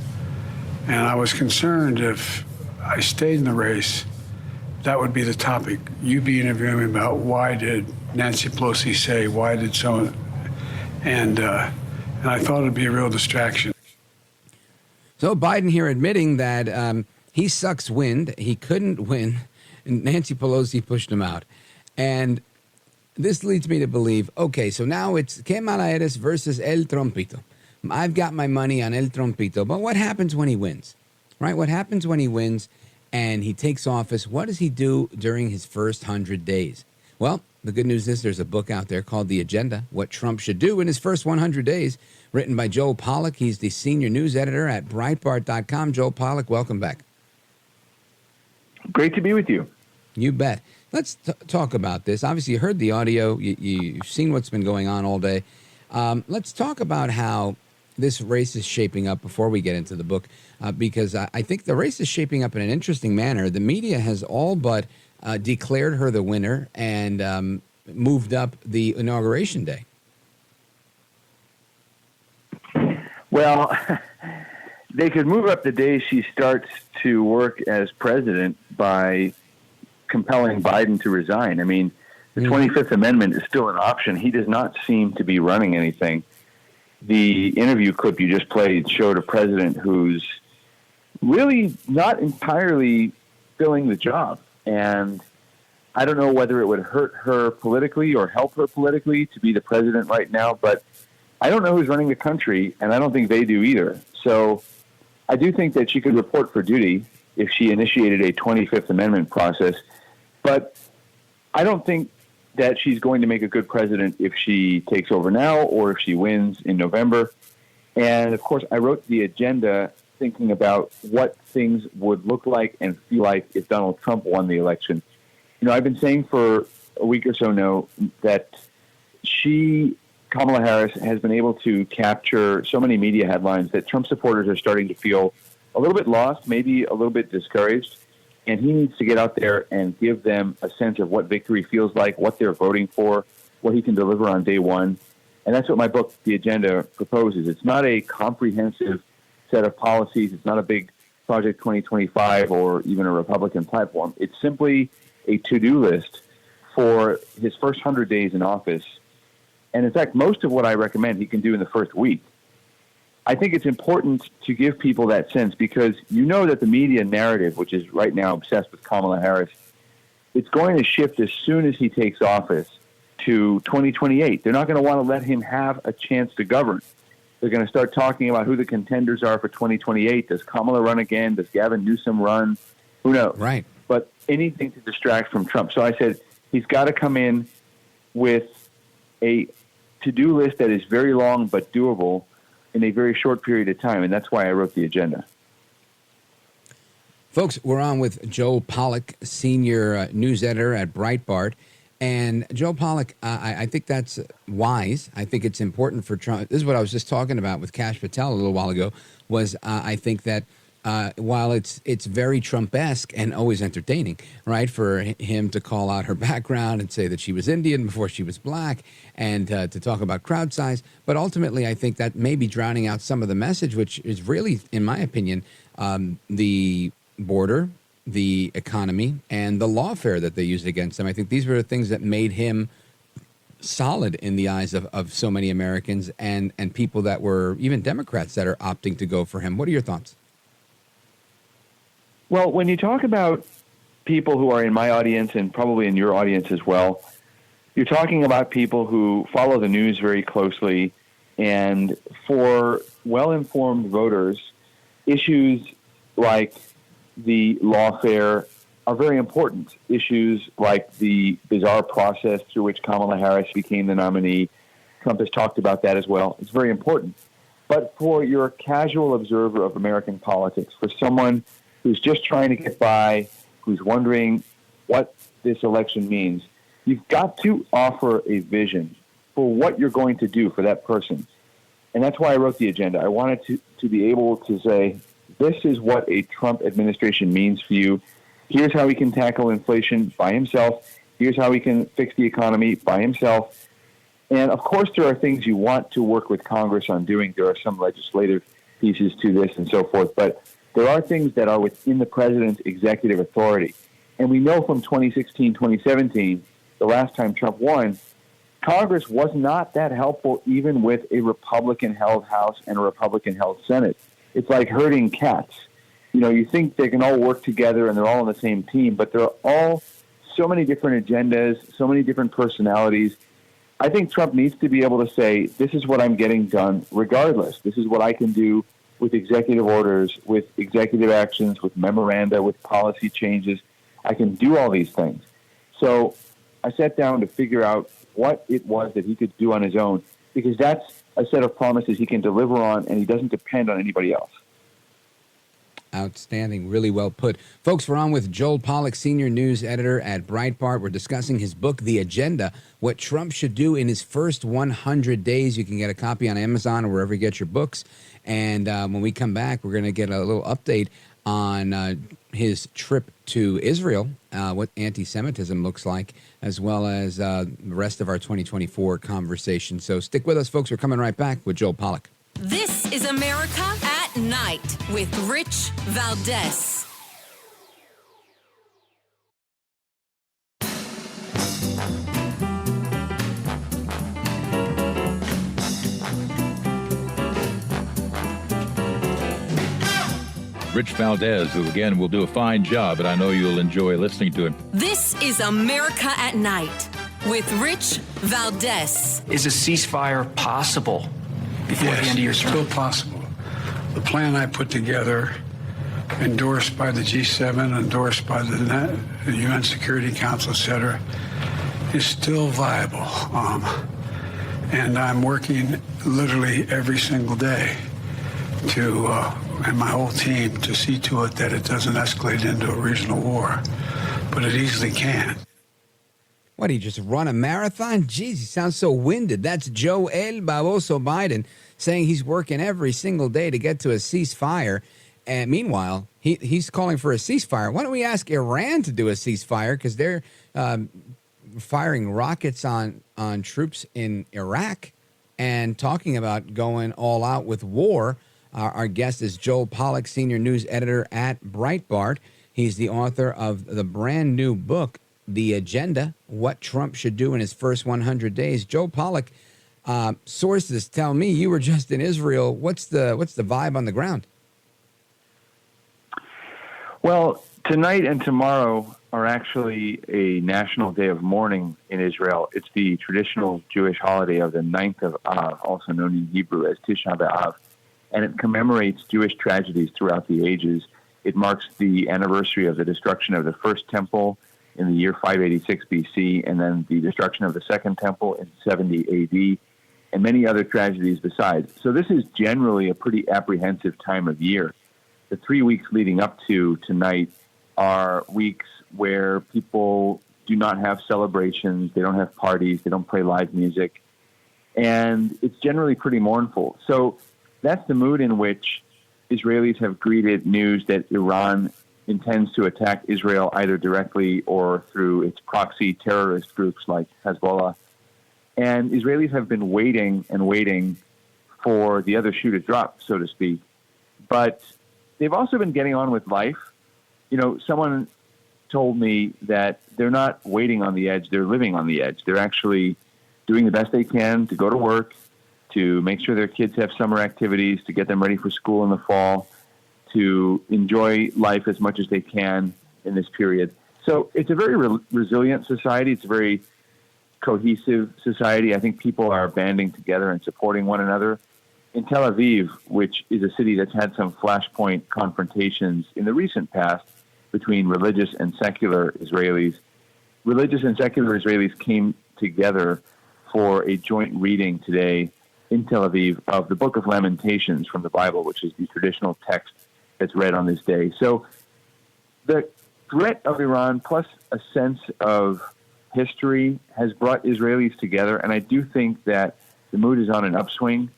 And I was concerned if I stayed in the race, that would be the topic. You'd be interviewing me about why did Nancy Pelosi say, why did someone, and I thought it'd be a real distraction. So Biden here admitting that he sucks wind. He couldn't win. And Nancy Pelosi pushed him out. And this leads me to believe, okay, so now it's Kamala Harris versus El Trumpito. I've got my money on El Trumpito. But what happens when he wins? Right? What happens when he wins and he takes office? What does he do during his first 100 days? Well, the good news is there's a book out there called The Agenda, What Trump Should Do in His First 100 Days, written by Joel Pollak. He's the senior news editor at Breitbart.com. Joel Pollak, welcome back. Great to be with you. You bet. Let's talk about this. Obviously, you heard the audio. You've seen what's been going on all day. Let's talk about how this race is shaping up before we get into the book, because I think the race is shaping up in an interesting manner. The media has all but declared her the winner and moved up the inauguration day. Well, they could move up the day she starts to work as president by compelling Biden to resign. I mean, the 25th Amendment is still an option. He does not seem to be running anything. The interview clip you just played showed a president who's really not entirely filling the job. And I don't know whether it would hurt her politically or help her politically to be the president right now, but I don't know who's running the country, and I don't think they do either. So I do think that she could report for duty if she initiated a 25th Amendment process. But I don't think that she's going to make a good president if she takes over now or if she wins in November. And, of course, I wrote the agenda thinking about what things would look like and feel like if Donald Trump won the election. You know, I've been saying for a week or so now that Kamala Harris, has been able to capture so many media headlines that Trump supporters are starting to feel a little bit lost, maybe a little bit discouraged. And he needs to get out there and give them a sense of what victory feels like, what they're voting for, what he can deliver on day one. And that's what my book, The Agenda, proposes. It's not a comprehensive set of policies. It's not a big Project 2025 or even a Republican platform. It's simply a to-do list for his first 100 days in office. And in fact, most of what I recommend he can do in the first week. I think it's important to give people that sense because you know that the media narrative, which is right now obsessed with Kamala Harris, it's going to shift as soon as he takes office to 2028. They're not going to want to let him have a chance to govern. They're going to start talking about who the contenders are for 2028. Does Kamala run again? Does Gavin Newsom run? Who knows? Right. But anything to distract from Trump. So I said he's got to come in with a to-do list that is very long but doable in a very short period of time, and that's why I wrote the agenda. Folks, we're on with Joel Pollak, senior news editor at Breitbart. And Joel Pollak, I think that's wise. I think it's important for Trump. This is what I was just talking about with Kash Patel a little while ago, was I think that while it's very Trump-esque and always entertaining, right, for him to call out her background and say that she was Indian before she was black and to talk about crowd size. But ultimately, I think that may be drowning out some of the message, which is really, in my opinion, the border, the economy, and the lawfare that they used against him. I think these were the things that made him solid in the eyes of so many Americans and people that were even Democrats that are opting to go for him. What are your thoughts? Well, when you talk about people who are in my audience and probably in your audience as well, you're talking about people who follow the news very closely. And for well-informed voters, issues like the lawfare are very important. Issues like the bizarre process through which Kamala Harris became the nominee. Trump has talked about that as well. It's very important. But for your casual observer of American politics, for someone who's just trying to get by, who's wondering what this election means, you've got to offer a vision for what you're going to do for that person. And that's why I wrote the agenda. I wanted to be able to say, this is what a Trump administration means for you. Here's how he can tackle inflation by himself. Here's how he can fix the economy by himself. And, of course, there are things you want to work with Congress on doing. There are some legislative pieces to this and so forth. But there are things that are within the president's executive authority. And we know from 2016, 2017, the last time Trump won, Congress was not that helpful even with a Republican-held House and a Republican-held Senate. It's like herding cats. You know, you think they can all work together and they're all on the same team, but there are all so many different agendas, so many different personalities. I think Trump needs to be able to say, this is what I'm getting done regardless. This is what I can do with executive orders, with executive actions, with memoranda, with policy changes. I can do all these things. So I sat down to figure out what it was that he could do on his own, because that's a set of promises he can deliver on, and he doesn't depend on anybody else. Outstanding. Really well put. Folks, we're on with Joel Pollak, senior news editor at Breitbart. We're discussing his book, The Agenda, What Trump Should Do in His First 100 Days. You can get a copy on Amazon or wherever you get your books. And when we come back, we're going to get a little update on his trip to Israel, what anti-Semitism looks like, as well as the rest of our 2024 conversation. So stick with us, folks. We're coming right back with Joel Pollak. This is America at Night with Rich Valdez. Rich Valdez, who again will do a fine job, and I know you'll enjoy listening to him. This is America at Night with Rich Valdez. Is a ceasefire possible before the end of your term? Still possible. The plan I put together endorsed by the G7, endorsed by the UN Security Council, etc., is still viable. And I'm working literally every single day to, and my whole team, to see to it that it doesn't escalate into a regional war. But it easily can. What, he just run a marathon? Jeez, he sounds so winded. That's Joel Baboso Biden saying he's working every single day to get to a ceasefire. And meanwhile, he's calling for a ceasefire. Why don't we ask Iran to do a ceasefire? Because they're firing rockets on troops in Iraq and talking about going all out with war. Our guest is Joel Pollak, senior news editor at Breitbart. He's the author of the brand new book, The Agenda, What Trump Should Do in His First 100 Days. Joel Pollak, sources tell me you were just in Israel. What's the vibe on the ground? Well, tonight and tomorrow are actually a national day of mourning in Israel. It's the traditional Jewish holiday of the 9th of Av, also known in Hebrew as Tisha B'Av, and it commemorates Jewish tragedies throughout the ages. It marks the anniversary of the destruction of the first temple in the year 586 BC, and then the destruction of the second temple in 70 AD, and many other tragedies besides. So this is generally a pretty apprehensive time of year. The 3 weeks leading up to tonight are weeks where people do not have celebrations, they don't have parties, they don't play live music, and it's generally pretty mournful. So that's the mood in which Israelis have greeted news that Iran intends to attack Israel either directly or through its proxy terrorist groups like Hezbollah. And Israelis have been waiting and waiting for the other shoe to drop, so to speak. But they've also been getting on with life. You know, someone told me that they're not waiting on the edge, they're living on the edge. They're actually doing the best they can to go to work, to make sure their kids have summer activities, to get them ready for school in the fall, to enjoy life as much as they can in this period. So it's a very resilient society. It's a very cohesive society. I think people are banding together and supporting one another. In Tel Aviv, which is a city that's had some flashpoint confrontations in the recent past between religious and secular Israelis, religious and secular Israelis came together for a joint reading today in Tel Aviv of the Book of Lamentations from the Bible, which is the traditional text that's read on this day. So the threat of Iran plus a sense of history has brought Israelis together, and I do think that the mood is on an upswing.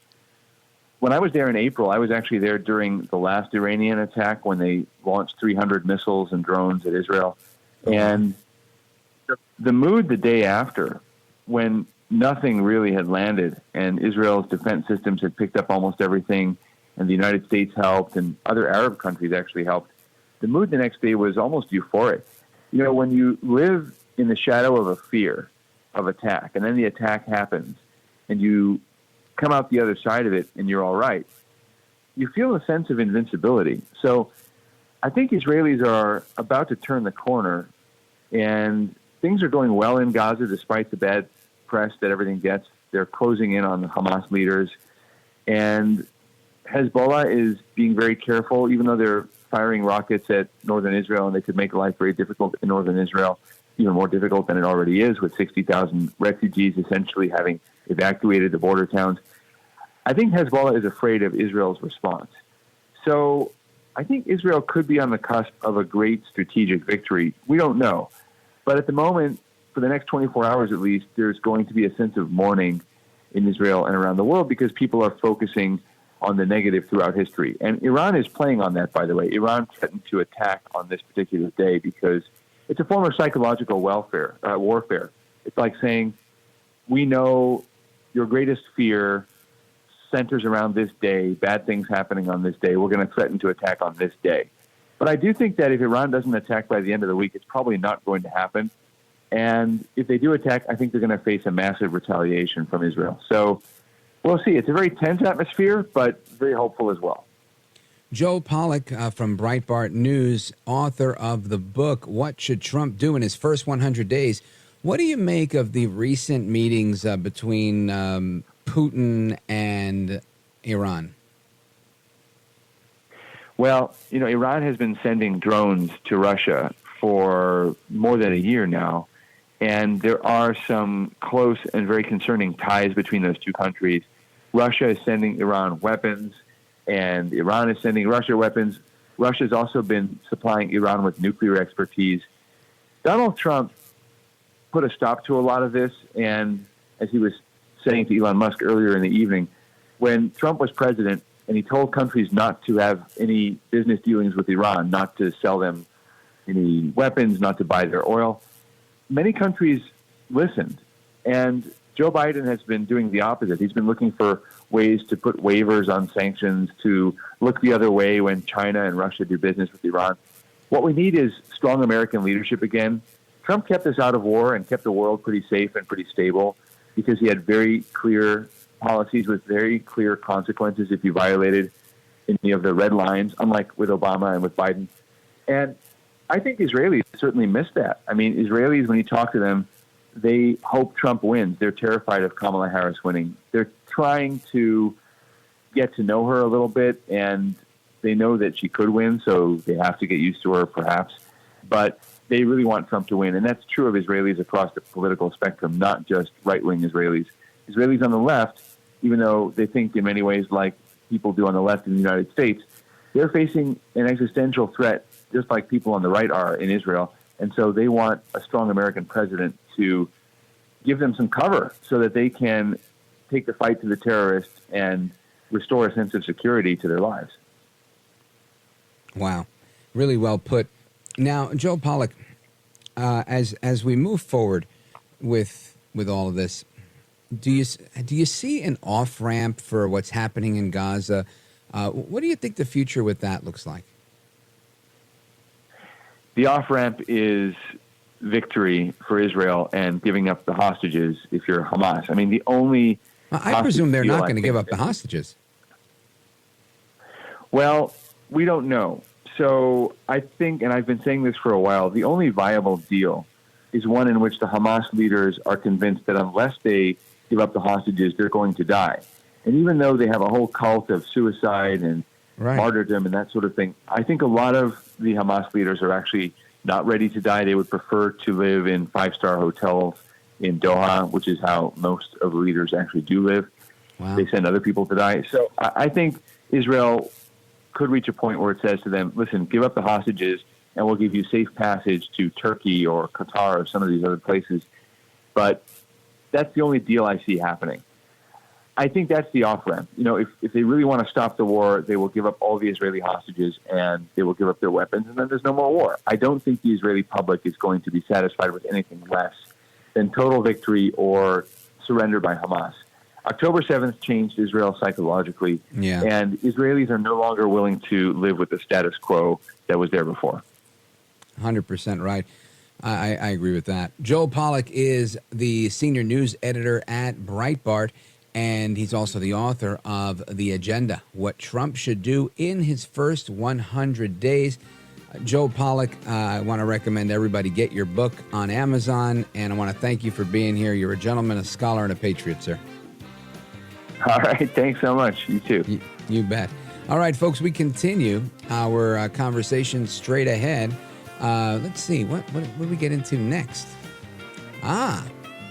When I was there in April, I was actually there during the last Iranian attack when they launched 300 missiles and drones at Israel. And the mood the day after, when nothing really had landed and Israel's defense systems had picked up almost everything and the United States helped and other Arab countries actually helped, the mood the next day was almost euphoric. You know, when you live in the shadow of a fear of attack and then the attack happens and you come out the other side of it and you're all right, you feel a sense of invincibility. So I think Israelis are about to turn the corner, and things are going well in Gaza despite the bad press that everything gets. They're closing in on the Hamas leaders, and Hezbollah is being very careful, even though they're firing rockets at northern Israel, and they could make life very difficult in northern Israel, even more difficult than it already is, with 60,000 refugees essentially having evacuated the border towns. I think Hezbollah is afraid of Israel's response. So I think Israel could be on the cusp of a great strategic victory. We don't know. But at the moment, for the next 24 hours at least, there's going to be a sense of mourning in Israel and around the world because people are focusing on the negative throughout history. And Iran is playing on that, by the way. Iran threatened to attack on this particular day because it's a form of psychological warfare. It's like saying, we know your greatest fear centers around this day, bad things happening on this day. We're going to threaten to attack on this day. But I do think that if Iran doesn't attack by the end of the week, it's probably not going to happen. And if they do attack, I think they're going to face a massive retaliation from Israel. So we'll see. It's a very tense atmosphere, but very hopeful as well. Joel Pollak from Breitbart News, author of the book, What Should Trump Do in His First 100 Days? What do you make of the recent meetings between Putin and Iran? Well, Iran has been sending drones to Russia for more than a year now, and there are some close and very concerning ties between those two countries. Russia is sending Iran weapons, and Iran is sending Russia weapons. Russia's also been supplying Iran with nuclear expertise. Donald Trump put a stop to a lot of this, and as he was saying to Elon Musk earlier in the evening, when Trump was president and he told countries not to have any business dealings with Iran, not to sell them any weapons, not to buy their oil, many countries listened. And Joe Biden has been doing the opposite. He's been looking for ways to put waivers on sanctions, to look the other way when China and Russia do business with Iran. What we need is strong American leadership again. Trump kept us out of war and kept the world pretty safe and pretty stable because he had very clear policies with very clear consequences if you violated any of the red lines, unlike with Obama and with Biden. And I think Israelis certainly missed that. I mean, Israelis, when you talk to them, they hope Trump wins. They're terrified of Kamala Harris winning. They're trying to get to know her a little bit, and they know that she could win, so they have to get used to her, perhaps. But they really want Trump to win, and that's true of Israelis across the political spectrum, not just right-wing Israelis. Israelis on the left, even though they think in many ways like people do on the left in the United States, they're facing an existential threat, just like people on the right are in Israel. And so they want a strong American president to give them some cover so that they can take the fight to the terrorists and restore a sense of security to their lives. Wow. Really well put. Now, Joe Pollak, as we move forward with all of this, do you see an off-ramp for what's happening in Gaza? What do you think the future with that looks like? The off-ramp is victory for Israel and giving up the hostages if you're Hamas. I mean, the only... I presume they're not going to give up the hostages. Well, we don't know. So I think, and I've been saying this for a while, the only viable deal is one in which the Hamas leaders are convinced that unless they give up the hostages, they're going to die. And even though they have a whole cult of suicide and martyrdom and that sort of thing, I think a lot of the Hamas leaders are actually not ready to die. They would prefer to live in five-star hotels in Doha, which is how most of the leaders actually do live. Wow. They send other people to die. So I think Israel could reach a point where it says to them, listen, give up the hostages and we'll give you safe passage to Turkey or Qatar or some of these other places. But that's the only deal I see happening. I think that's the off-ramp. If they really want to stop the war, they will give up all the Israeli hostages and they will give up their weapons, and then there's no more war. I don't think the Israeli public is going to be satisfied with anything less than total victory or surrender by Hamas. October 7th changed Israel psychologically, and Israelis are no longer willing to live with the status quo that was there before. 100% right. I agree with that. Joe Pollak is the senior news editor at Breitbart, and he's also the author of The Agenda, What Trump Should Do in His First 100 Days. Joe Pollak, I want to recommend everybody get your book on Amazon, and I want to thank you for being here. You're a gentleman, a scholar, and a patriot, sir. All right. Thanks so much. You too. You bet. All right, folks, we continue our conversation straight ahead. Let's see. What do we get into next?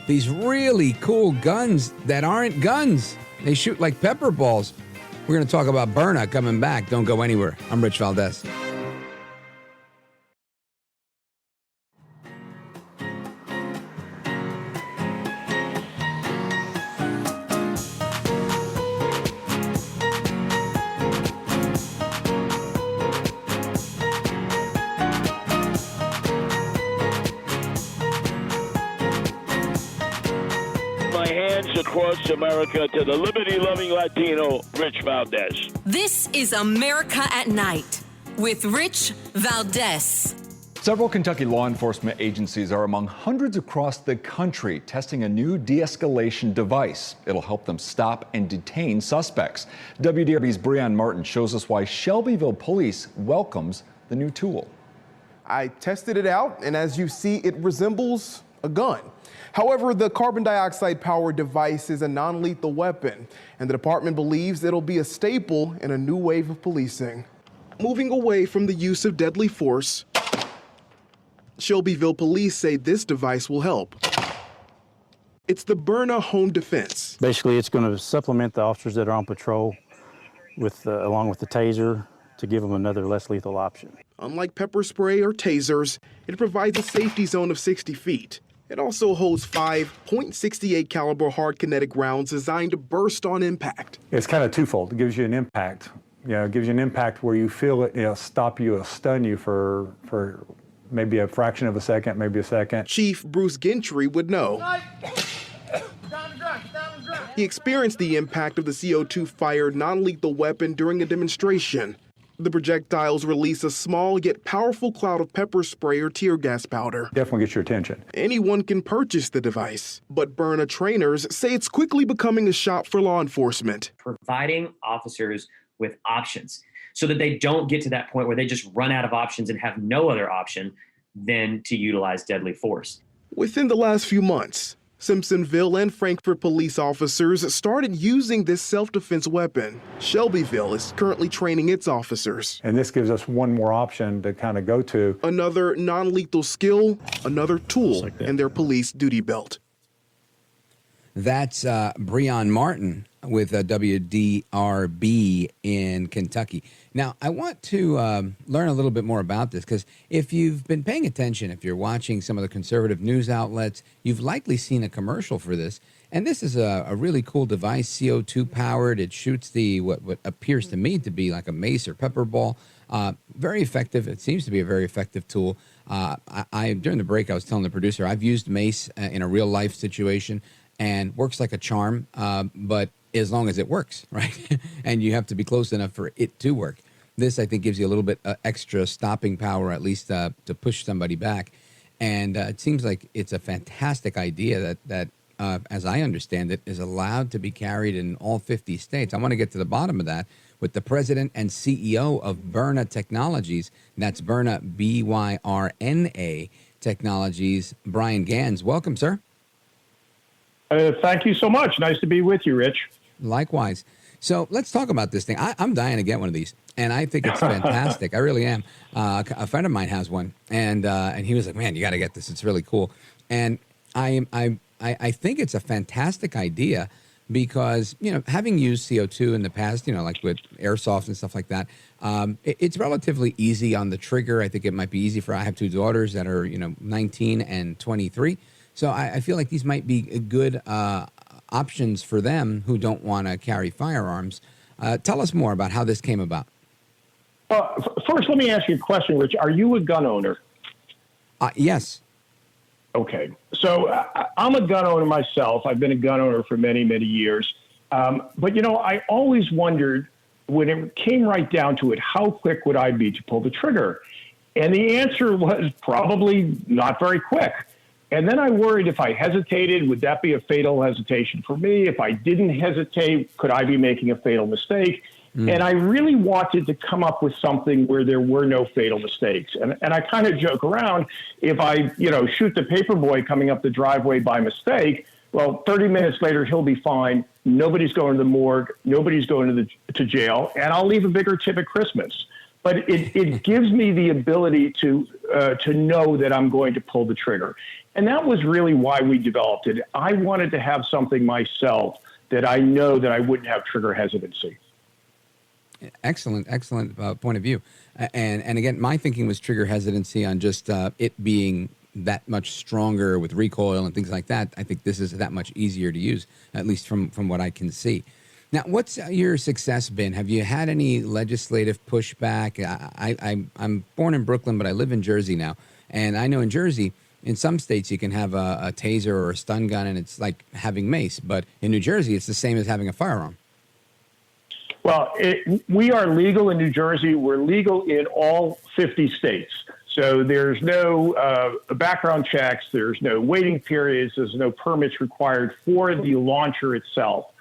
These really cool guns that aren't guns. They shoot like pepper balls. We're going to talk about Byrna coming back. Don't go anywhere. I'm Rich Valdez. Across America to the liberty-loving Latino, Rich Valdez. This is America at Night with Rich Valdez. Several Kentucky law enforcement agencies are among hundreds across the country testing a new de-escalation device. It'll help them stop and detain suspects. WDRB's Bryan Martin shows us why Shelbyville Police welcomes the new tool. I tested it out, and as you see, it resembles a gun. However, the carbon dioxide-powered device is a non-lethal weapon, and the department believes it'll be a staple in a new wave of policing. moving away from the use of deadly force. Shelbyville police say this device will help. It's the Byrna Home Defense. Basically, it's going to supplement the officers that are on patrol with, along with the taser, to give them another less lethal option. Unlike pepper spray or tasers, it provides a safety zone of 60 feet. It also holds 5 .68 caliber hard kinetic rounds designed to burst on impact. It's kind of twofold. It gives you an impact. It gives you an impact where you feel it, stop you, stun you for maybe a fraction of a second, maybe a second. Chief Bruce Gentry would know. He experienced the impact of the CO2-fired non-lethal weapon during a demonstration. The projectiles release a small yet powerful cloud of pepper spray or tear gas powder. Definitely gets your attention. Anyone can purchase the device, but Byrna trainers say it's quickly becoming a shop for law enforcement. Providing officers with options so that they don't get to that point where they just run out of options and have no other option than to utilize deadly force. Within the last few months, Simpsonville and Frankfort police officers started using this self-defense weapon. Shelbyville is currently training its officers. And this gives us one more option to kind of go to. Another non-lethal skill, another tool in their police duty belt. That's Bryan Martin with WDRB in Kentucky. Now, I want to learn a little bit more about this, because if you've been paying attention, if you're watching some of the conservative news outlets, you've likely seen a commercial for this. And this is a really cool device, CO2 powered. It shoots the what appears to me to be like a mace or pepper ball. Very effective. It seems to be a very effective tool. I during the break, I was telling the producer, I've used mace in a real life situation, and works like a charm, but as long as it works, right? And you have to be close enough for it to work. This, I think, gives you a little bit extra stopping power, at least to push somebody back. And it seems like it's a fantastic idea that as I understand it, is allowed to be carried in all 50 states. I want to get to the bottom of that with the president and CEO of Byrna Technologies. That's Byrna, B-Y-R-N-A Technologies, Bryan Ganz. Welcome, sir. Thank you so much. Nice to be with you, Rich. Likewise. So let's talk about this thing. I'm dying to get one of these, and I think it's fantastic. I really am. A friend of mine has one, and he was like, "Man, you got to get this. It's really cool." And I think it's a fantastic idea because, having used CO2 in the past, like with airsoft and stuff like that, it's relatively easy on the trigger. I think it might be easy I have two daughters that are 19 and 23. So I feel like these might be good options for them who don't want to carry firearms. Tell us more about how this came about. First, let me ask you a question, Rich. Are you a gun owner? Yes. Okay. So I'm a gun owner myself. I've been a gun owner for many, many years. But, I always wondered, when it came right down to it, how quick would I be to pull the trigger? And the answer was probably not very quick. And then I worried, if I hesitated, would that be a fatal hesitation for me? If I didn't hesitate, could I be making a fatal mistake? And I really wanted to come up with something where there were no fatal mistakes. And I kind of joke around, if I, shoot the paper boy coming up the driveway by mistake, well, 30 minutes later, he'll be fine. Nobody's going to the morgue. Nobody's going to jail. And I'll leave a bigger tip at Christmas. But it gives me the ability to know that I'm going to pull the trigger. And that was really why we developed it. I wanted to have something myself that I know that I wouldn't have trigger hesitancy. Excellent point of view. And again, my thinking was trigger hesitancy on just it being that much stronger with recoil and things like that. I think this is that much easier to use, at least from what I can see. Now, what's your success been? Have you had any legislative pushback? I'm born in Brooklyn, but I live in Jersey now. And I know in Jersey, in some states, you can have a taser or a stun gun, and it's like having mace. But in New Jersey, it's the same as having a firearm. Well, we are legal in New Jersey. We're legal in all 50 states. So there's no background checks. There's no waiting periods. There's no permits required for the launcher itself.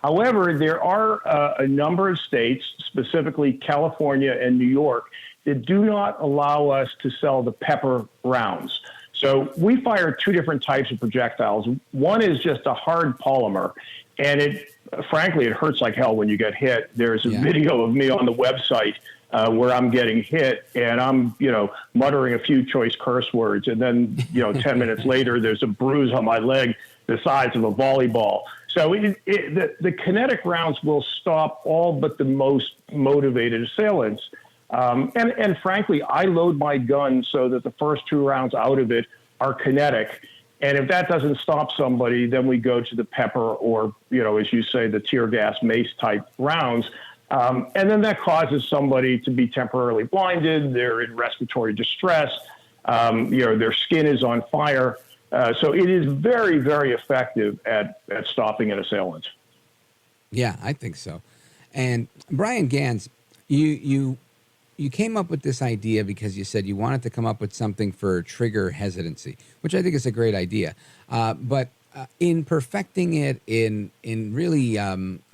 However, there are a number of states, specifically California and New York, that do not allow us to sell the pepper rounds. So we fire two different types of projectiles. One is just a hard polymer, and frankly, it hurts like hell when you get hit. There's a video of me on the website where I'm getting hit and I'm, muttering a few choice curse words. And then, 10 minutes later, there's a bruise on my leg the size of a volleyball. So the kinetic rounds will stop all but the most motivated assailants. And frankly, I load my gun so that the first 2 rounds out of it are kinetic. And if that doesn't stop somebody, then we go to the pepper or, as you say, the tear gas mace type rounds. And then that causes somebody to be temporarily blinded. They're in respiratory distress. Their skin is on fire. So it is very, very effective at stopping an assailant. Yeah, I think so. And Bryan Ganz, you came up with this idea because you said you wanted to come up with something for trigger hesitancy, which I think is a great idea. But in perfecting it, in really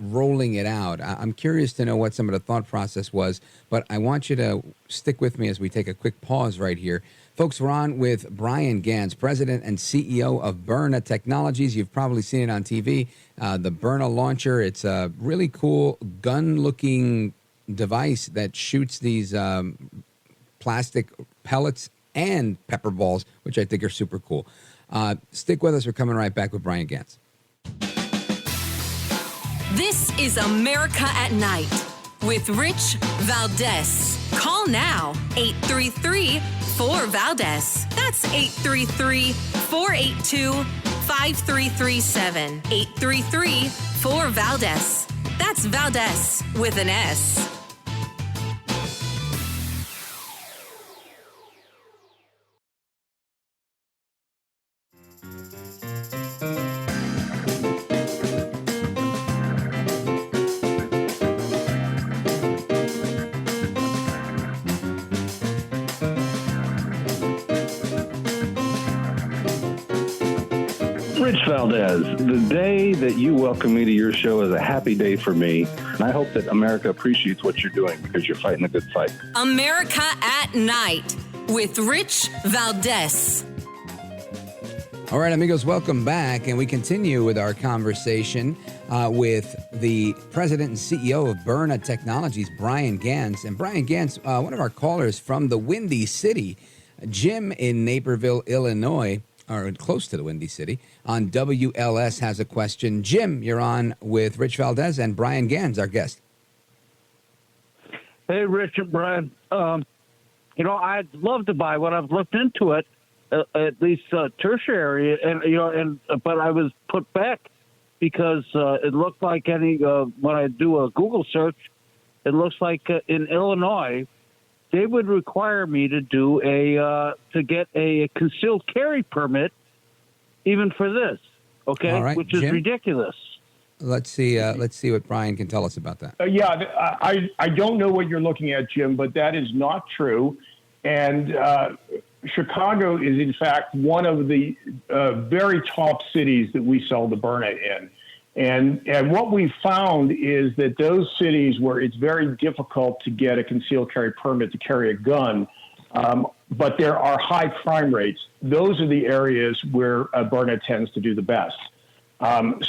rolling it out, I'm curious to know what some of the thought process was, but I want you to stick with me as we take a quick pause right here. Folks, we're on with Bryan Ganz, President and CEO of Byrna Technologies. You've probably seen it on TV, the Byrna launcher. It's a really cool gun-looking device that shoots these plastic pellets and pepper balls, which I think are super cool. Stick with us. We're coming right back with Bryan Ganz. This is America at Night with Rich Valdez. Call now, 833-4-VALDEZ. That's 833-482-5337. 833-4-VALDEZ. That's Valdez with an S. Rich Valdez, the day that you welcome me to your show is a happy day for me, and I hope that America appreciates what you're doing because you're fighting a good fight. America at Night with Rich Valdez. All right, amigos, welcome back, and we continue with our conversation with the president and CEO of Byrna Technologies, Bryan Ganz. And Bryan Ganz, one of our callers from the Windy City, Jim in Naperville, Illinois, or close to the Windy City, on WLS has a question. Jim, you're on with Rich Valdez and Bryan Ganz, our guest. Hey, Rich and Bryan. I'd love to buy one. I've looked into it, at least tertiary, but I was put back because it looked like when I do a Google search, it looks like in Illinois, they would require me to do to get a concealed carry permit, even for this. Okay, all right, which is Jim, ridiculous. Let's see what Bryan can tell us about that. I don't know what you're looking at, Jim, but that is not true. And Chicago is, in fact, one of the very top cities that we sell the Byrna in. And what we found is that those cities where it's very difficult to get a concealed carry permit to carry a gun, but there are high crime rates, those are the areas where Byrna tends to do the best.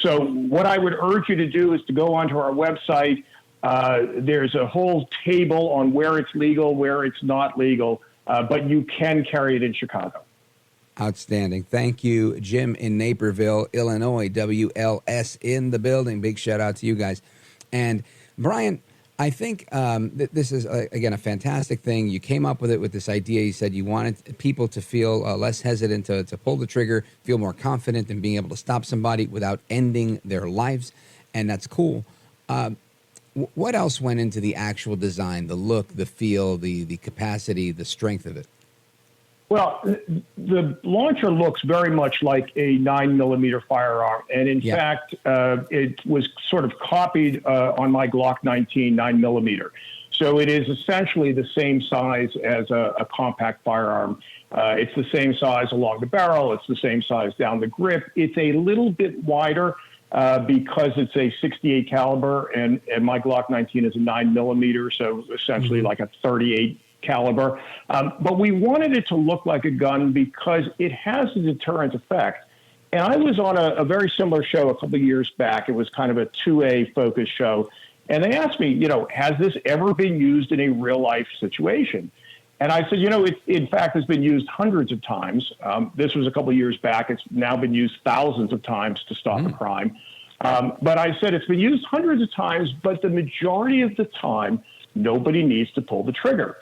So what I would urge you to do is to go onto our website. There's a whole table on where it's legal, where it's not legal, but you can carry it in Chicago. Outstanding. Thank you, Jim in Naperville, Illinois, WLS in the building. Big shout out to you guys. And Bryan, I think this is, again, a fantastic thing. You came up with it with this idea. You said you wanted people to feel less hesitant to pull the trigger, feel more confident in being able to stop somebody without ending their lives. And that's cool. What else went into the actual design, the look, the feel, the capacity, the strength of it? Well, the launcher looks very much like a 9mm firearm. And in fact, it was sort of copied on my Glock 19 9mm. So it is essentially the same size as a compact firearm. It's the same size along the barrel. It's the same size down the grip. It's a little bit wider because it's a 68 caliber and my Glock 19 is a 9mm. So essentially like a 38 caliber. But we wanted it to look like a gun because it has a deterrent effect. And I was on a very similar show a couple of years back. It was kind of a 2A focus show. And they asked me, has this ever been used in a real life situation? And I said, it in fact has been used hundreds of times. This was a couple of years back. It's now been used thousands of times to stop a crime. But I said it's been used hundreds of times, but the majority of the time, nobody needs to pull the trigger.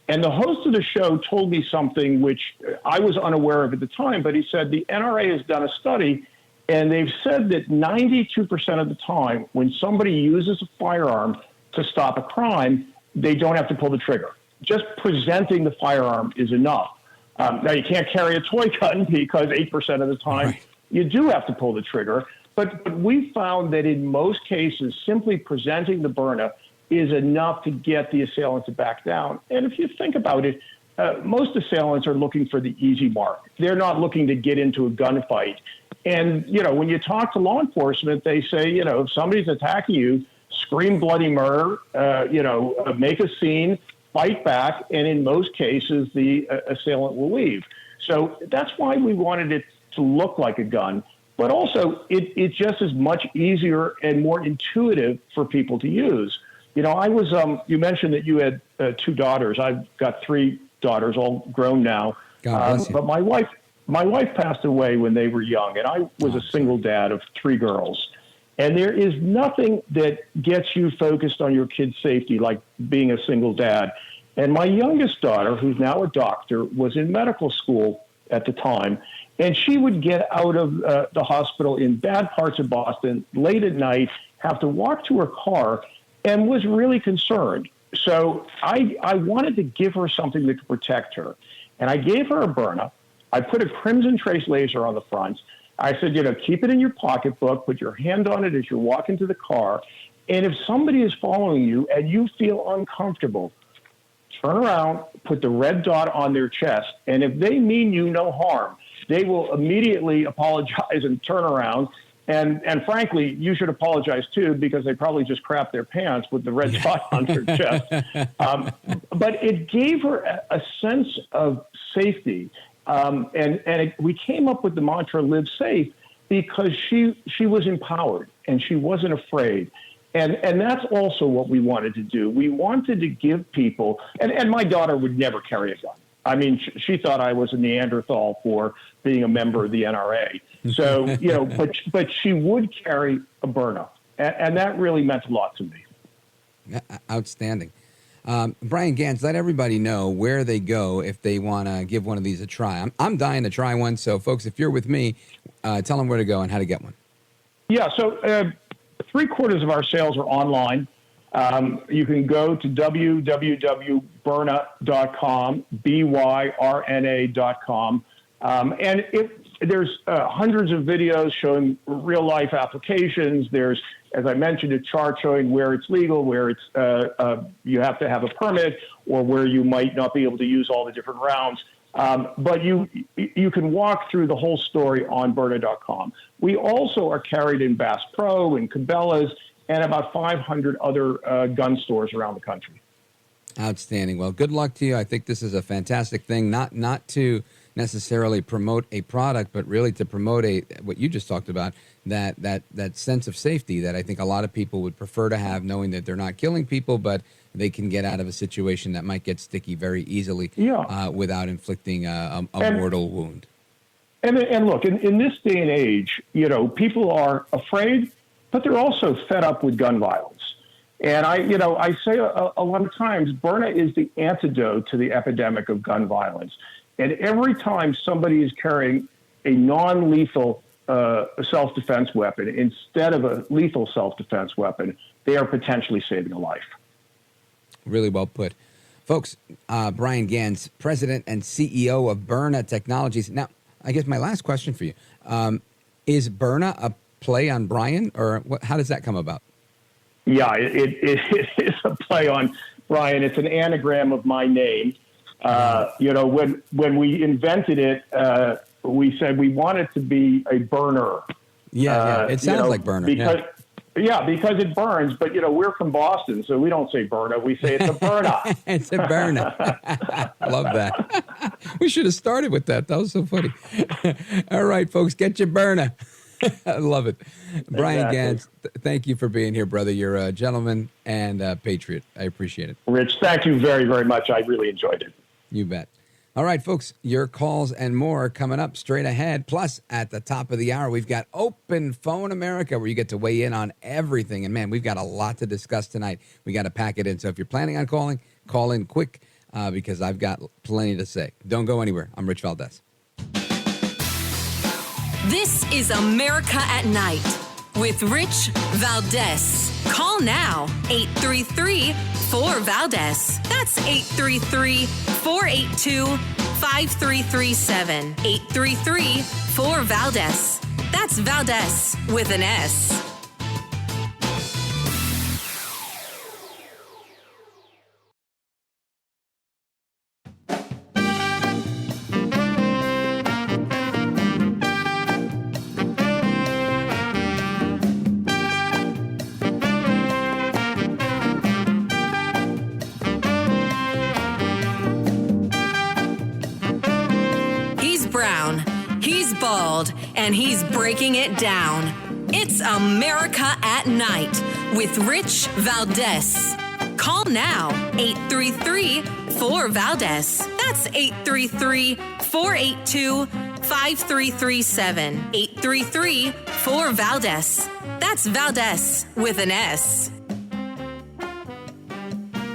And the host of the show told me something which I was unaware of at the time, but he said the NRA has done a study, and they've said that 92% of the time when somebody uses a firearm to stop a crime, they don't have to pull the trigger. Just presenting the firearm is enough. Now, you can't carry a toy gun because 8% of the time you do have to pull the trigger. But we found that in most cases, simply presenting the Byrna is enough to get the assailant to back down. And if you think about it, most assailants are looking for the easy mark. They're not looking to get into a gunfight. And, when you talk to law enforcement, they say, if somebody's attacking you, scream bloody murder, make a scene, fight back, and in most cases, the assailant will leave. So that's why we wanted it to look like a gun, but also it just is much easier and more intuitive for people to use. I was, you mentioned that you had 2 daughters. I've got 3 daughters, all grown now. God bless you. But my wife passed away when they were young, and I was a single dad of 3 girls. And there is nothing that gets you focused on your kids' safety like being a single dad. And my youngest daughter, who's now a doctor, was in medical school at the time. And she would get out of the hospital in bad parts of Boston late at night, have to walk to her car, and was really concerned. So I wanted to give her something that could protect her. And I gave her a Byrna. I put a Crimson Trace laser on the front. I said, keep it in your pocketbook, put your hand on it as you're walking to the car. And if somebody is following you and you feel uncomfortable, turn around, put the red dot on their chest. And if they mean you no harm, they will immediately apologize and turn around. And frankly, you should apologize too, because they probably just crapped their pants with the red dot on their chest. But it gave her a sense of safety. We came up with the mantra "Live Safe" because she was empowered and she wasn't afraid. And that's also what we wanted to do. We wanted to give people, and my daughter would never carry a gun. I mean, she thought I was a Neanderthal for being a member of the NRA. So, but she would carry a Byrna, and that really meant a lot to me. Outstanding. Bryan Ganz, let everybody know where they go if they want to give one of these a try. I'm dying to try one. So, folks, if you're with me, tell them where to go and how to get one. Yeah, so 3/4 of our sales are online. You can go to www.byrna.com, byrna.com. And there's hundreds of videos showing real-life applications. There's, as I mentioned, a chart showing where it's legal, where it's you have to have a permit, or where you might not be able to use all the different rounds. But you can walk through the whole story on Byrna.com. We also are carried in Bass Pro and Cabela's and about 500 other gun stores around the country. Outstanding. Well, good luck to you. I think this is a fantastic thing, not to necessarily promote a product, but really to promote what you just talked about, that sense of safety that I think a lot of people would prefer to have, knowing that they're not killing people, but they can get out of a situation that might get sticky very easily without inflicting a mortal wound. And look, in this day and age, people are afraid, but they're also fed up with gun violence. And I say a lot of times, Byrna is the antidote to the epidemic of gun violence. And every time somebody is carrying a non-lethal self-defense weapon instead of a lethal self-defense weapon, they are potentially saving a life. Really well put. Folks, Bryan Ganz, President and CEO of Byrna Technologies. Now, I guess my last question for you, is Byrna a play on Bryan, or how does that come about? Yeah, it is a play on Bryan. It's an anagram of my name. When we invented it, we said we want it to be a burner. Yeah, it sounds like burner. Because it burns. But we're from Boston, so we don't say Byrna. We say it's a Byrna. It's a Byrna. Love that. We should have started with that. That was so funny. All right, folks, get your Byrna. I love it. Bryan Exactly. Ganz, thank you for being here, brother. You're a gentleman and a patriot. I appreciate it. Rich, thank you very, very much. I really enjoyed it. You bet. All right, folks, your calls and more coming up straight ahead. Plus, at the top of the hour, we've got Open Phone America, where you get to weigh in on everything. And, man, we've got a lot to discuss tonight. We got to pack it in. So if you're planning on calling, call in quick because I've got plenty to say. Don't go anywhere. I'm Rich Valdez. This is America at Night with Rich Valdez. Call now, 833-4-VALDEZ. That's 833-482-5337. 833-4-VALDEZ. That's Valdez with an S. Brown. He's bald, and he's breaking it down. It's America at Night with Rich Valdez. Call now, 833-4-VALDEZ. That's 833-482-5337. 833-4-VALDEZ. That's Valdez with an S.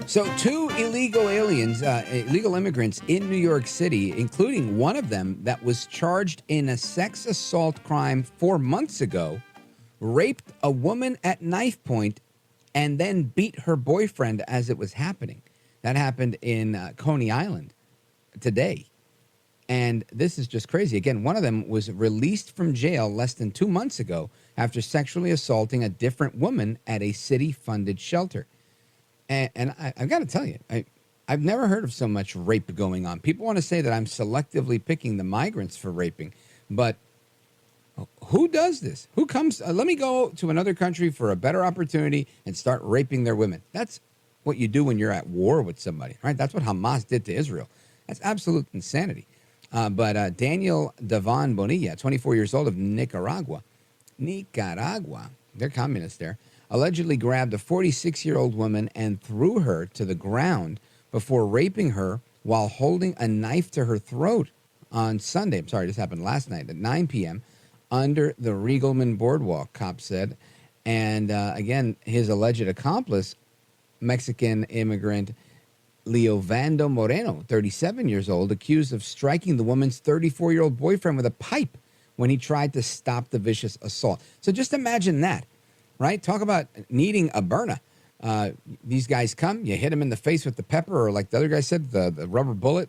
So 2 illegal immigrants in New York City, including one of them that was charged in a sex assault crime 4 months ago, raped a woman at knife point and then beat her boyfriend as it was happening. That happened in Coney Island today. And this is just crazy. Again, one of them was released from jail less than 2 months ago after sexually assaulting a different woman at a city-funded shelter. And I've got to tell you, I've never heard of so much rape going on. People want to say that I'm selectively picking the migrants for raping, but who does this? Who comes? Let me go to another country for a better opportunity and start raping their women. That's what you do when you're at war with somebody, right? That's what Hamas did to Israel. That's absolute insanity. But Daniel Davon Bonilla, 24 years old, of Nicaragua, they're communists there, allegedly grabbed a 46-year-old woman and threw her to the ground before raping her while holding a knife to her throat on Sunday. I'm sorry, this happened last night at 9 p.m. under the Riegelman Boardwalk, cops said. And again, his alleged accomplice, Mexican immigrant Leovando Moreno, 37 years old, accused of striking the woman's 34-year-old boyfriend with a pipe when he tried to stop the vicious assault. So just imagine that. Right? Talk about needing a burner. These guys come, you hit them in the face with the pepper, or like the other guy said, the rubber bullet,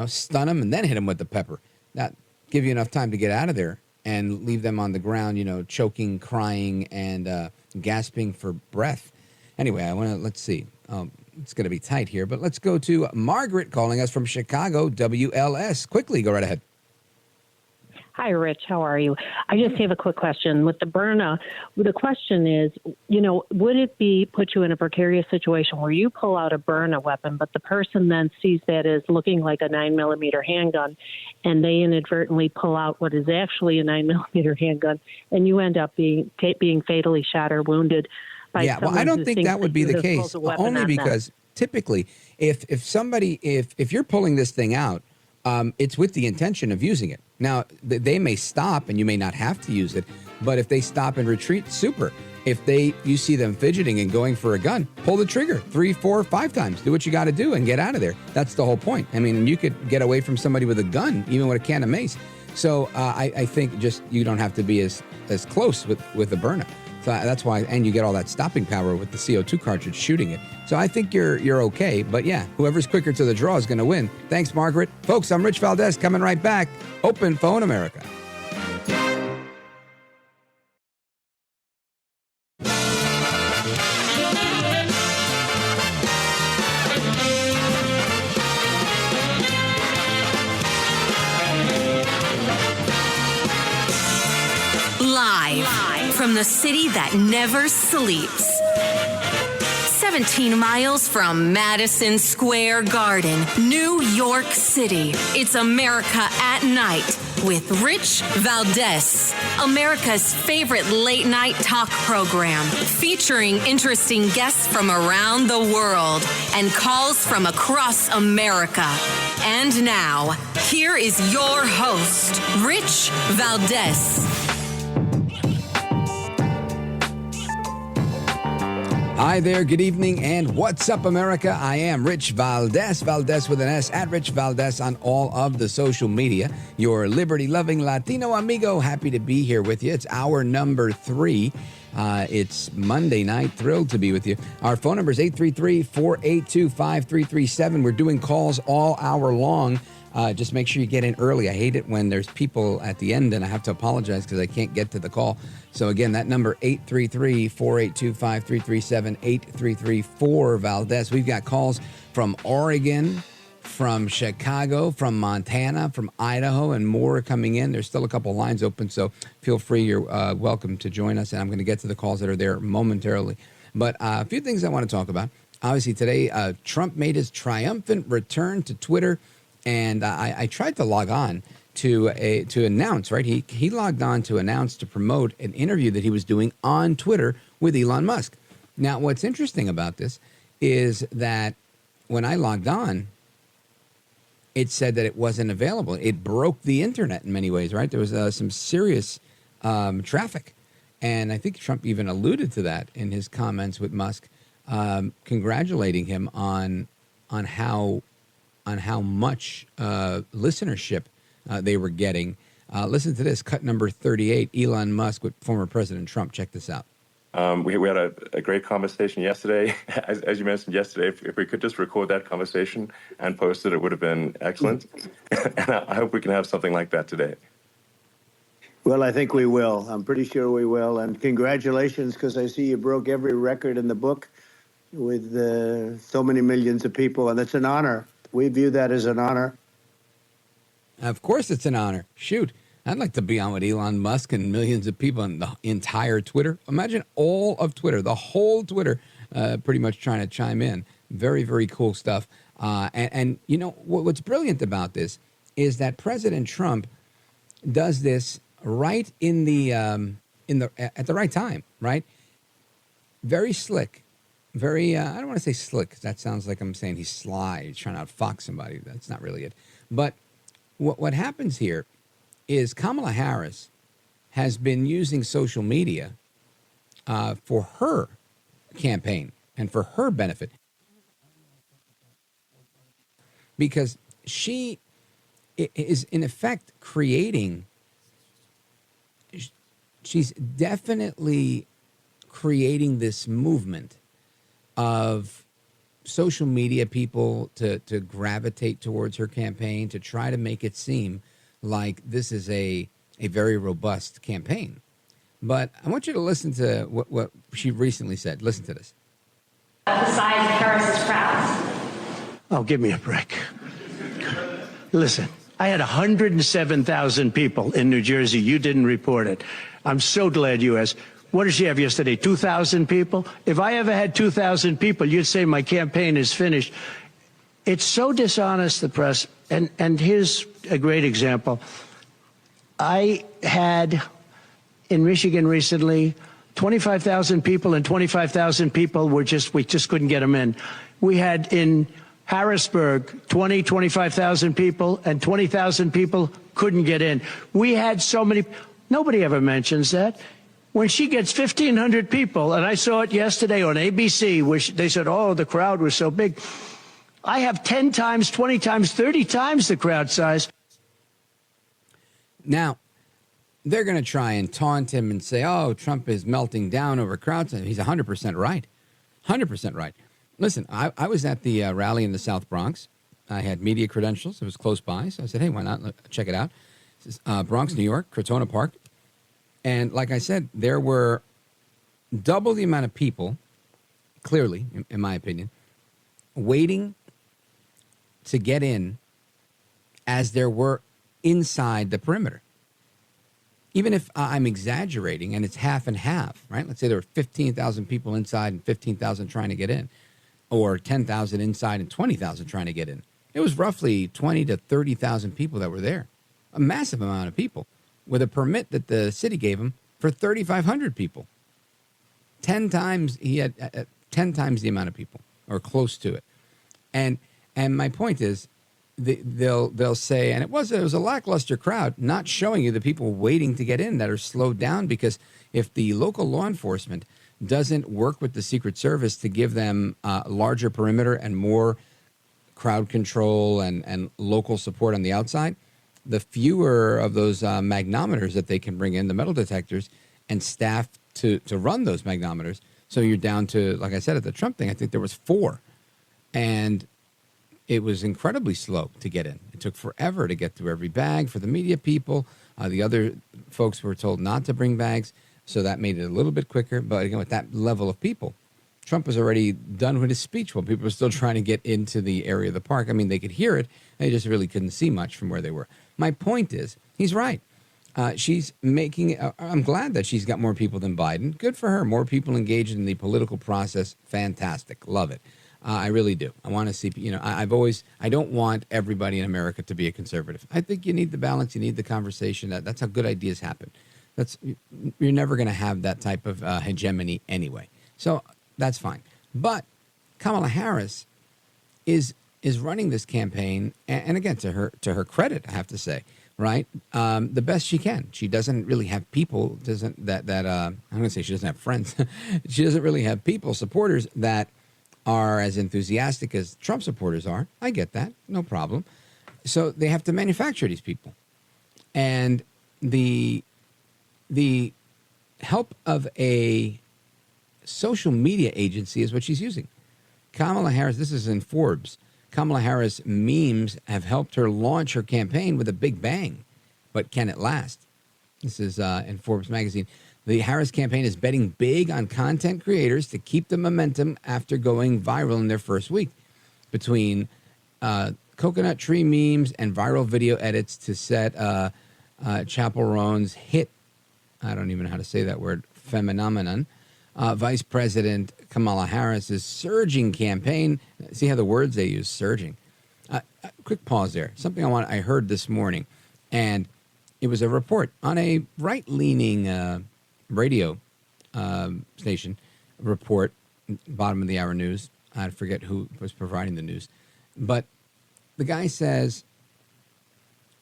stun them and then hit them with the pepper. That give you enough time to get out of there and leave them on the ground, choking, crying, and gasping for breath. Anyway, let's see. It's going to be tight here, but let's go to Margaret calling us from Chicago, WLS. Quickly, go right ahead. Hi, Rich. How are you? I just have a quick question. With the Berna, the question is, would it put you in a precarious situation where you pull out a Berna weapon, but the person then sees that as looking like a 9mm handgun, and they inadvertently pull out what is actually a 9mm handgun, and you end up being fatally shot or wounded by someone well, I don't who think thinks that would be the you case, pulled a weapon only on them. because typically if you're pulling this thing out, it's with the intention of using it. Now, they may stop and you may not have to use it, but if they stop and retreat, super. If you see them fidgeting and going for a gun, pull the trigger 3, 4, 5 times. Do what you got to do and get out of there. That's the whole point. I mean, you could get away from somebody with a gun, even with a can of mace. So I think just you don't have to be as close with a burner. So that's why, and you get all that stopping power with the CO2 cartridge shooting it. So I think you're okay. But yeah, whoever's quicker to the draw is going to win. Thanks, Margaret. Folks, I'm Rich Valdez coming right back. Open Phone America. Live from the city that never sleeps. 17 miles from Madison Square Garden, New York City. It's America at Night with Rich Valdez, America's favorite late night talk program, featuring interesting guests from around the world and calls from across America. And now, here is your host, Rich Valdez. Hi there, good evening, and what's up, America? I am Rich Valdez, Valdez with an S, at Rich Valdez on all of the social media. Your liberty-loving Latino amigo, happy to be here with you. It's hour number 3. It's Monday night, thrilled to be with you. Our phone number is 833-482-5337. We're doing calls all hour long. Just make sure you get in early. I hate it when there's people at the end and I have to apologize because I can't get to the call. So again, that number 833-482-5337, 833-4-Valdez. We've got calls from Oregon, from Chicago, from Montana, from Idaho, and more coming in. There's still a couple lines open, so feel free. You're welcome to join us, and I'm going to get to the calls that are there momentarily. But a few things I want to talk about. Obviously, today, Trump made his triumphant return to Twitter. And I tried to log on to announce, right? He logged on to announce, to promote an interview that he was doing on Twitter with Elon Musk. Now, what's interesting about this is that when I logged on, it said that it wasn't available. It broke the internet in many ways, right? There was some serious traffic. And I think Trump even alluded to that in his comments with Musk, congratulating him on how much listenership they were getting. Listen to this, cut number 38, Elon Musk with former President Trump. Check this out. We had a great conversation yesterday. As you mentioned yesterday, if we could just record that conversation and post it, it would have been excellent. And I hope we can have something like that today. Well, I think we will. I'm pretty sure we will. And congratulations, because I see you broke every record in the book with so many millions of people, and it's an honor. We view that as an honor. Of course it's an honor. Shoot, I'd like to be on with Elon Musk and millions of people and the entire Twitter. Imagine all of Twitter, the whole Twitter, pretty much trying to chime in. Very, very cool stuff. And you know, what's brilliant about this is that President Trump does this right at the right time, right? Very slick. Very, I don't want to say slick, 'cause that sounds like I'm saying he's sly, he's trying to outfox somebody. That's not really it. But what happens here is Kamala Harris has been using social media for her campaign and for her benefit. Because she is, in effect, she's definitely creating this movement of social media people to gravitate towards her campaign, to try to make it seem like this is a very robust campaign. But I want you to listen to what she recently said. Listen to this. The size of Harris's crowds. Oh, give me a break. Listen, I had 107,000 people in New Jersey. You didn't report it. I'm so glad you asked. What did she have yesterday? 2,000 people? If I ever had 2,000 people, you'd say my campaign is finished. It's so dishonest, the press. And here's a great example. I had in Michigan recently 25,000 people, and 25,000 people we just couldn't get them in. We had in Harrisburg 25,000 people, and 20,000 people couldn't get in. We had so many. Nobody ever mentions that. When she gets 1,500 people, and I saw it yesterday on ABC, which they said, oh, the crowd was so big. I have 10 times, 20 times, 30 times the crowd size. Now, they're going to try and taunt him and say, oh, Trump is melting down over crowd size. He's 100% right. 100% right. Listen, I was at the rally in the South Bronx. I had media credentials. It was close by. So I said, hey, why not? Check it out. This is Bronx, New York, Crotona Park. And like I said, there were double the amount of people, clearly, in my opinion, waiting to get in as there were inside the perimeter. Even if I'm exaggerating and it's half and half, right? Let's say there were 15,000 people inside and 15,000 trying to get in, or 10,000 inside and 20,000 trying to get in. It was roughly 20 to 30,000 people that were there. a massive amount of people, with a permit that the city gave him for 3,500 people. 10 times he had 10 times the amount of people, or close to it. And my point is, they'll say, and it was a lackluster crowd, not showing you the people waiting to get in that are slowed down, because if the local law enforcement doesn't work with the Secret Service to give them larger perimeter and more crowd control and local support on the outside, the fewer of those magnometers that they can bring in, the metal detectors, and staff to run those magnometers. So you're down to, like I said, at the Trump thing, I think there was 4. And it was incredibly slow to get in. It took forever to get through every bag for the media people. The other folks were told not to bring bags, so that made it a little bit quicker. But again, with that level of people, Trump was already done with his speech while people were still trying to get into the area of the park. I mean, they could hear it. They just really couldn't see much from where they were. My point is, he's right. She's making, I'm glad that she's got more people than Biden. Good for her. More people engaged in the political process. Fantastic. Love it. I really do. I want to see, I don't want everybody in America to be a conservative. I think you need the balance. You need the conversation. That's how good ideas happen. You're never going to have that type of hegemony anyway. So that's fine. But Kamala Harris is running this campaign, and again, to her credit, I have to say, right, the best she can. She doesn't really have people. I'm going to say she doesn't have friends. She doesn't really have people, supporters that are as enthusiastic as Trump supporters are. I get that, no problem. So they have to manufacture these people, and the help of a social media agency is what she's using. Kamala Harris, this is in Forbes, Kamala Harris memes have helped her launch her campaign with a big bang, but can it last? This is in Forbes magazine. The Harris campaign is betting big on content creators to keep the momentum after going viral in their first week. Between coconut tree memes and viral video edits to set Chappell Roan's hit, I don't even know how to say that word, phenomenon, Vice President Kamala Harris's surging campaign. See how the words they use, surging. Quick pause there. Something I heard this morning, and it was a report on a right-leaning radio station report, bottom of the hour news. I forget who was providing the news, but the guy says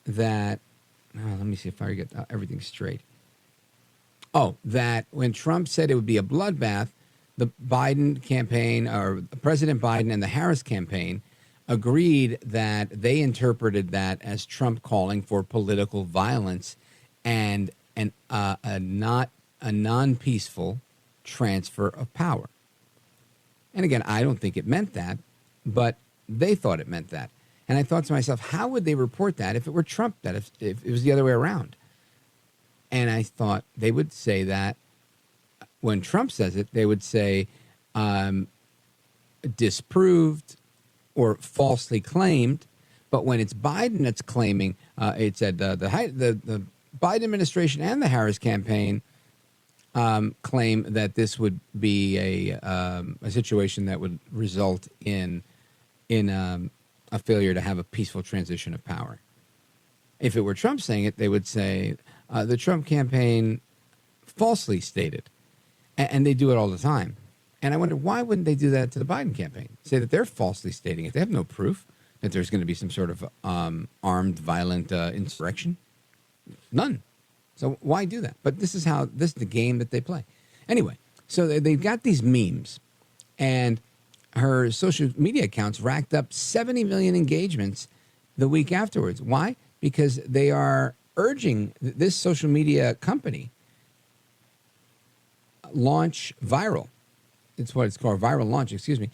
that, let me see if I get everything straight. Oh, that when Trump said it would be a bloodbath, the Biden campaign, or President Biden and the Harris campaign, agreed that they interpreted that as Trump calling for political violence and a non-peaceful transfer of power. And again, I don't think it meant that, but they thought it meant that. And I thought to myself, how would they report that if it were Trump, that if it was the other way around? And I thought they would say that when Trump says it, they would say disproved or falsely claimed. But when it's Biden that's claiming, it said the Biden administration and the Harris campaign claim that this would be a situation that would result in a failure to have a peaceful transition of power. If it were Trump saying it, they would say the Trump campaign falsely stated, and they do it all the time. And I wonder, why wouldn't they do that to the Biden campaign? Say that they're falsely stating it. They have no proof that there's going to be some sort of armed, violent insurrection. None. So why do that? But this is the game that they play. Anyway, so they've got these memes, and her social media accounts racked up 70 million engagements the week afterwards. Why? Because they are urging this social media company launch viral. It's what it's called, viral launch, excuse me.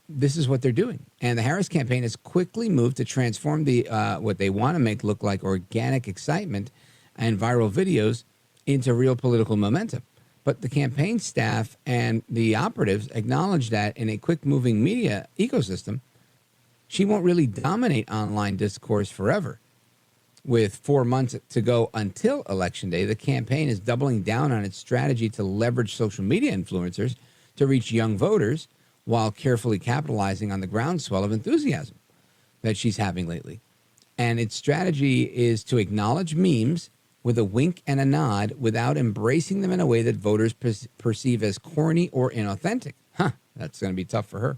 This is what they're doing. And the Harris campaign has quickly moved to transform the what they want to make look like organic excitement and viral videos into real political momentum. But the campaign staff and the operatives acknowledge that in a quick-moving media ecosystem, she won't really dominate online discourse forever. With 4 months to go until Election Day, the campaign is doubling down on its strategy to leverage social media influencers to reach young voters while carefully capitalizing on the groundswell of enthusiasm that she's having lately. And its strategy is to acknowledge memes with a wink and a nod without embracing them in a way that voters perceive as corny or inauthentic. That's going to be tough for her.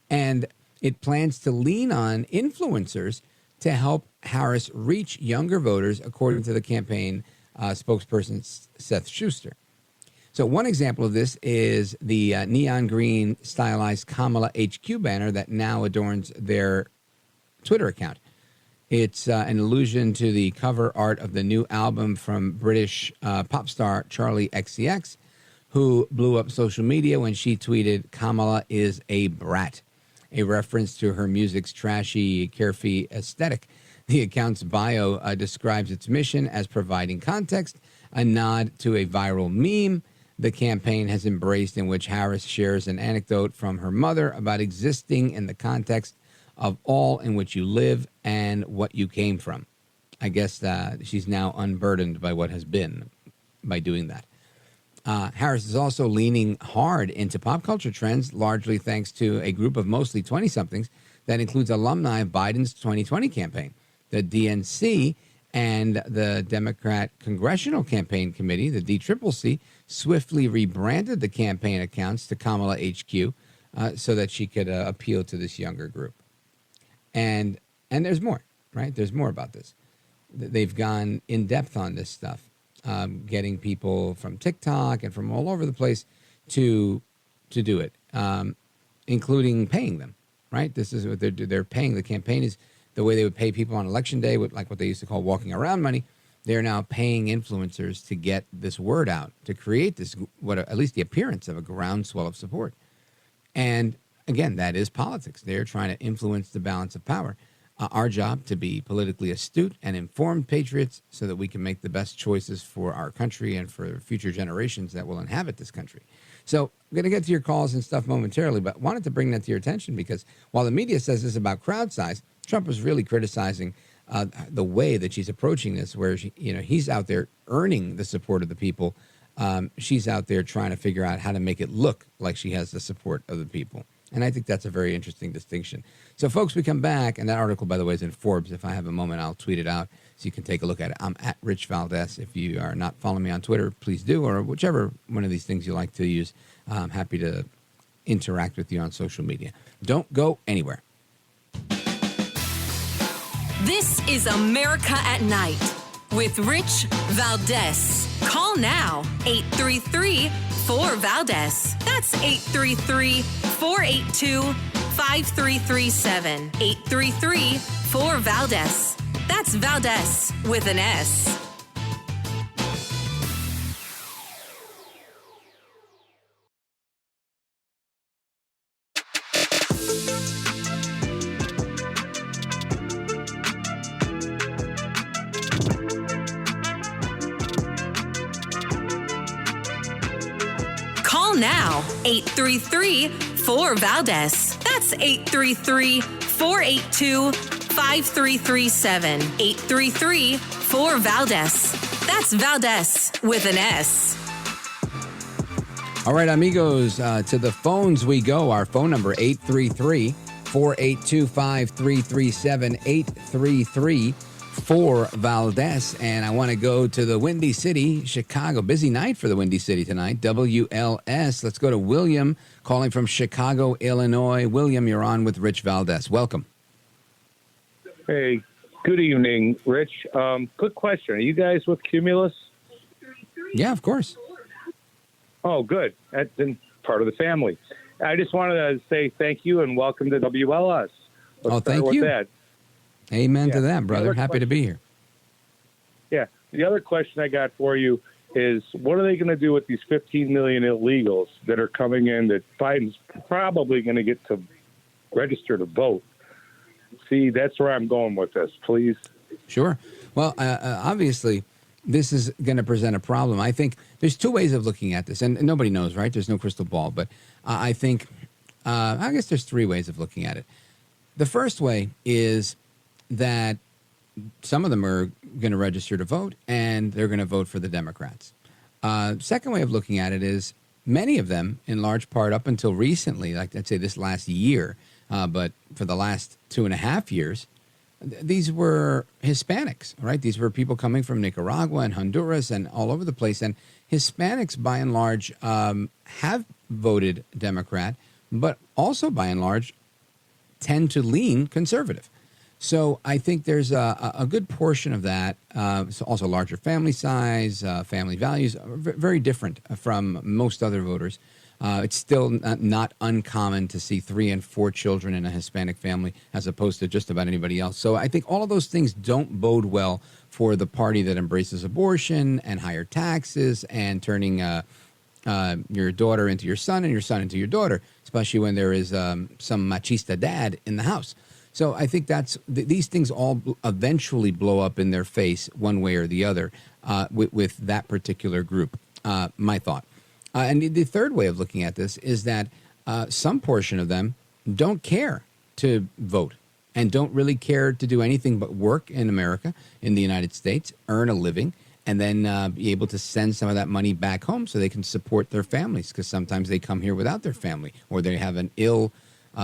And it plans to lean on influencers to help Harris reach younger voters, according to the campaign spokesperson Seth Schuster. So one example of this is the neon green stylized Kamala HQ banner that now adorns their Twitter account. It's an allusion to the cover art of the new album from British pop star Charlie XCX, who blew up social media when she tweeted, "Kamala is a brat," a reference to her music's trashy, carefree aesthetic. The account's bio describes its mission as providing context, a nod to a viral meme the campaign has embraced, in which Harris shares an anecdote from her mother about existing in the context of all in which you live and what you came from. I guess she's now unburdened by what has been by doing that. Harris is also leaning hard into pop culture trends, largely thanks to a group of mostly 20-somethings that includes alumni of Biden's 2020 campaign. The DNC and the Democrat Congressional Campaign Committee, the DCCC, swiftly rebranded the campaign accounts to Kamala HQ so that she could appeal to this younger group. And there's more, right? There's more about this. They've gone in depth on this stuff, getting people from TikTok and from all over the place to do it, including paying them, right? This is what they're paying. The campaign is the way they would pay people on election day with like what they used to call walking around money. They're now paying influencers to get this word out, to create this, at least the appearance of a groundswell of support. And again, that is politics. They're trying to influence the balance of power. Our job to be politically astute and informed patriots so that we can make the best choices for our country and for future generations that will inhabit this country. So I'm going to get to your calls and stuff momentarily, but wanted to bring that to your attention because while the media says this about crowd size, Trump was really criticizing the way that she's approaching this, where he's out there earning the support of the people. She's out there trying to figure out how to make it look like she has the support of the people. And I think that's a very interesting distinction. So, folks, we come back, and that article, by the way, is in Forbes. If I have a moment, I'll tweet it out so you can take a look at it. I'm at Rich Valdez. If you are not following me on Twitter, please do, or whichever one of these things you like to use. I'm happy to interact with you on social media. Don't go anywhere. This is America at Night with Rich Valdez. Call now, 833-4-VALDEZ. That's 833-482-5337. 833-4-VALDEZ. That's Valdez with an S. Now, 833-4-VALDEZ. That's 833-482-5337. 833-4-VALDEZ. That's Valdez with an S. All right, amigos, to the phones we go. Our phone number, 833-482-5337. 833-4-VALDEZ. And I want to go to the Windy City, Chicago. Busy night for the Windy City tonight. WLS. Let's go to William, calling from Chicago, Illinois. William, you're on with Rich Valdez. Welcome. Hey, good evening, Rich. Quick question. Are you guys with Cumulus? Yeah, of course. Oh, good. That's been part of the family. I just wanted to say thank you and welcome to WLS. Thank you. That. Amen to that, brother. Happy to be here. Yeah. The other question I got for you is, what are they going to do with these 15 million illegals that are coming in that Biden's probably going to get to register to vote? See, that's where I'm going with this, please. Sure. Well, obviously, this is going to present a problem. I think there's two ways of looking at this, and nobody knows, right? There's no crystal ball, but I think, I guess there's three ways of looking at it. The first way is that some of them are going to register to vote, and they're going to vote for the Democrats. Second way of looking at it is many of them, in large part up until recently, like I'd say this last year, but for the last 2.5 years, these were Hispanics, right? These were people coming from Nicaragua and Honduras and all over the place. And Hispanics, by and large, have voted Democrat, but also, by and large, tend to lean conservative. So I think there's a good portion of that. So also larger family size, family values, very different from most other voters. It's still not uncommon to see 3 and 4 children in a Hispanic family as opposed to just about anybody else. So I think all of those things don't bode well for the party that embraces abortion and higher taxes and turning your daughter into your son and your son into your daughter, especially when there is some machista dad in the house. So I think these things all eventually blow up in their face one way or the other with that particular group, my thought. And the third way of looking at this is that some portion of them don't care to vote and don't really care to do anything but work in America, in the United States, earn a living, and then be able to send some of that money back home so they can support their families, because sometimes they come here without their family, or they have an ill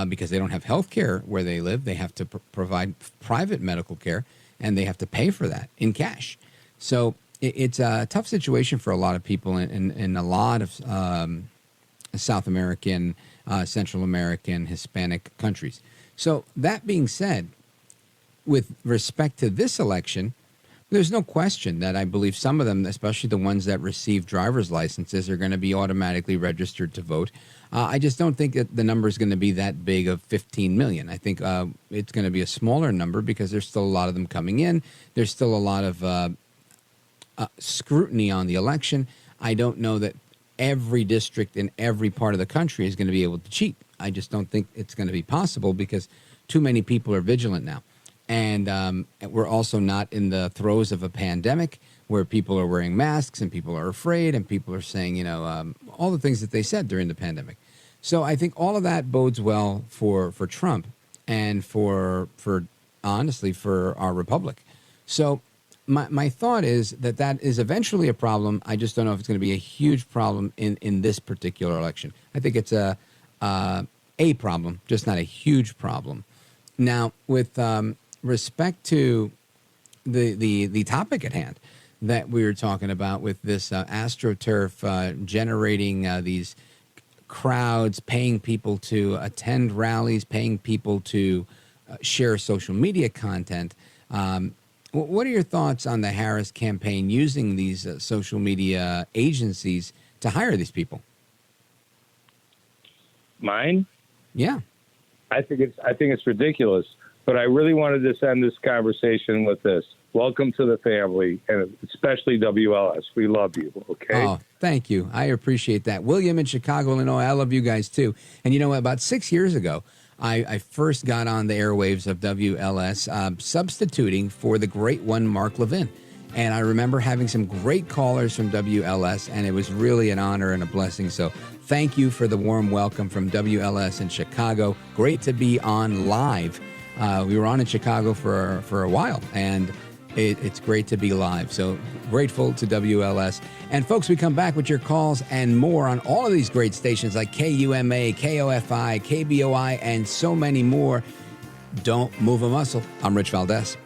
because they don't have health care where they live. They have to provide private medical care, and they have to pay for that in cash. So it's a tough situation for a lot of people in a lot of South American, Central American, Hispanic countries. So that being said, with respect to this election, there's no question that I believe some of them, especially the ones that receive driver's licenses, are going to be automatically registered to vote. I just don't think that the number is going to be that big of 15 million. I think it's going to be a smaller number because there's still a lot of them coming in. There's still a lot of scrutiny on the election. I don't know that every district in every part of the country is going to be able to cheat. I just don't think it's going to be possible because too many people are vigilant now. And we're also not in the throes of a pandemic where people are wearing masks and people are afraid and people are saying, all the things that they said during the pandemic. So I think all of that bodes well for Trump and for honestly, for our republic. So my thought is that is eventually a problem. I just don't know if it's going to be a huge problem in this particular election. I think it's a problem, just not a huge problem. Now, with respect to the topic at hand that we were talking about with this AstroTurf generating these crowds, paying people to attend rallies, paying people to share social media content. What are your thoughts on the Harris campaign using these social media agencies to hire these people? Mine? Yeah. I think it's ridiculous. But I really wanted to end this conversation with this. Welcome to the family, and especially WLS. We love you, okay? Oh, thank you. I appreciate that. William in Chicago, Illinois, I love you guys too. And about 6 years ago, I first got on the airwaves of WLS, substituting for the great one, Mark Levin. And I remember having some great callers from WLS, and it was really an honor and a blessing. So thank you for the warm welcome from WLS in Chicago. Great to be on live. We were on in Chicago for a while, and it's great to be live. So grateful to WLS. And folks, we come back with your calls and more on all of these great stations like KUMA, KOFI, KBOI, and so many more. Don't move a muscle. I'm Rich Valdez.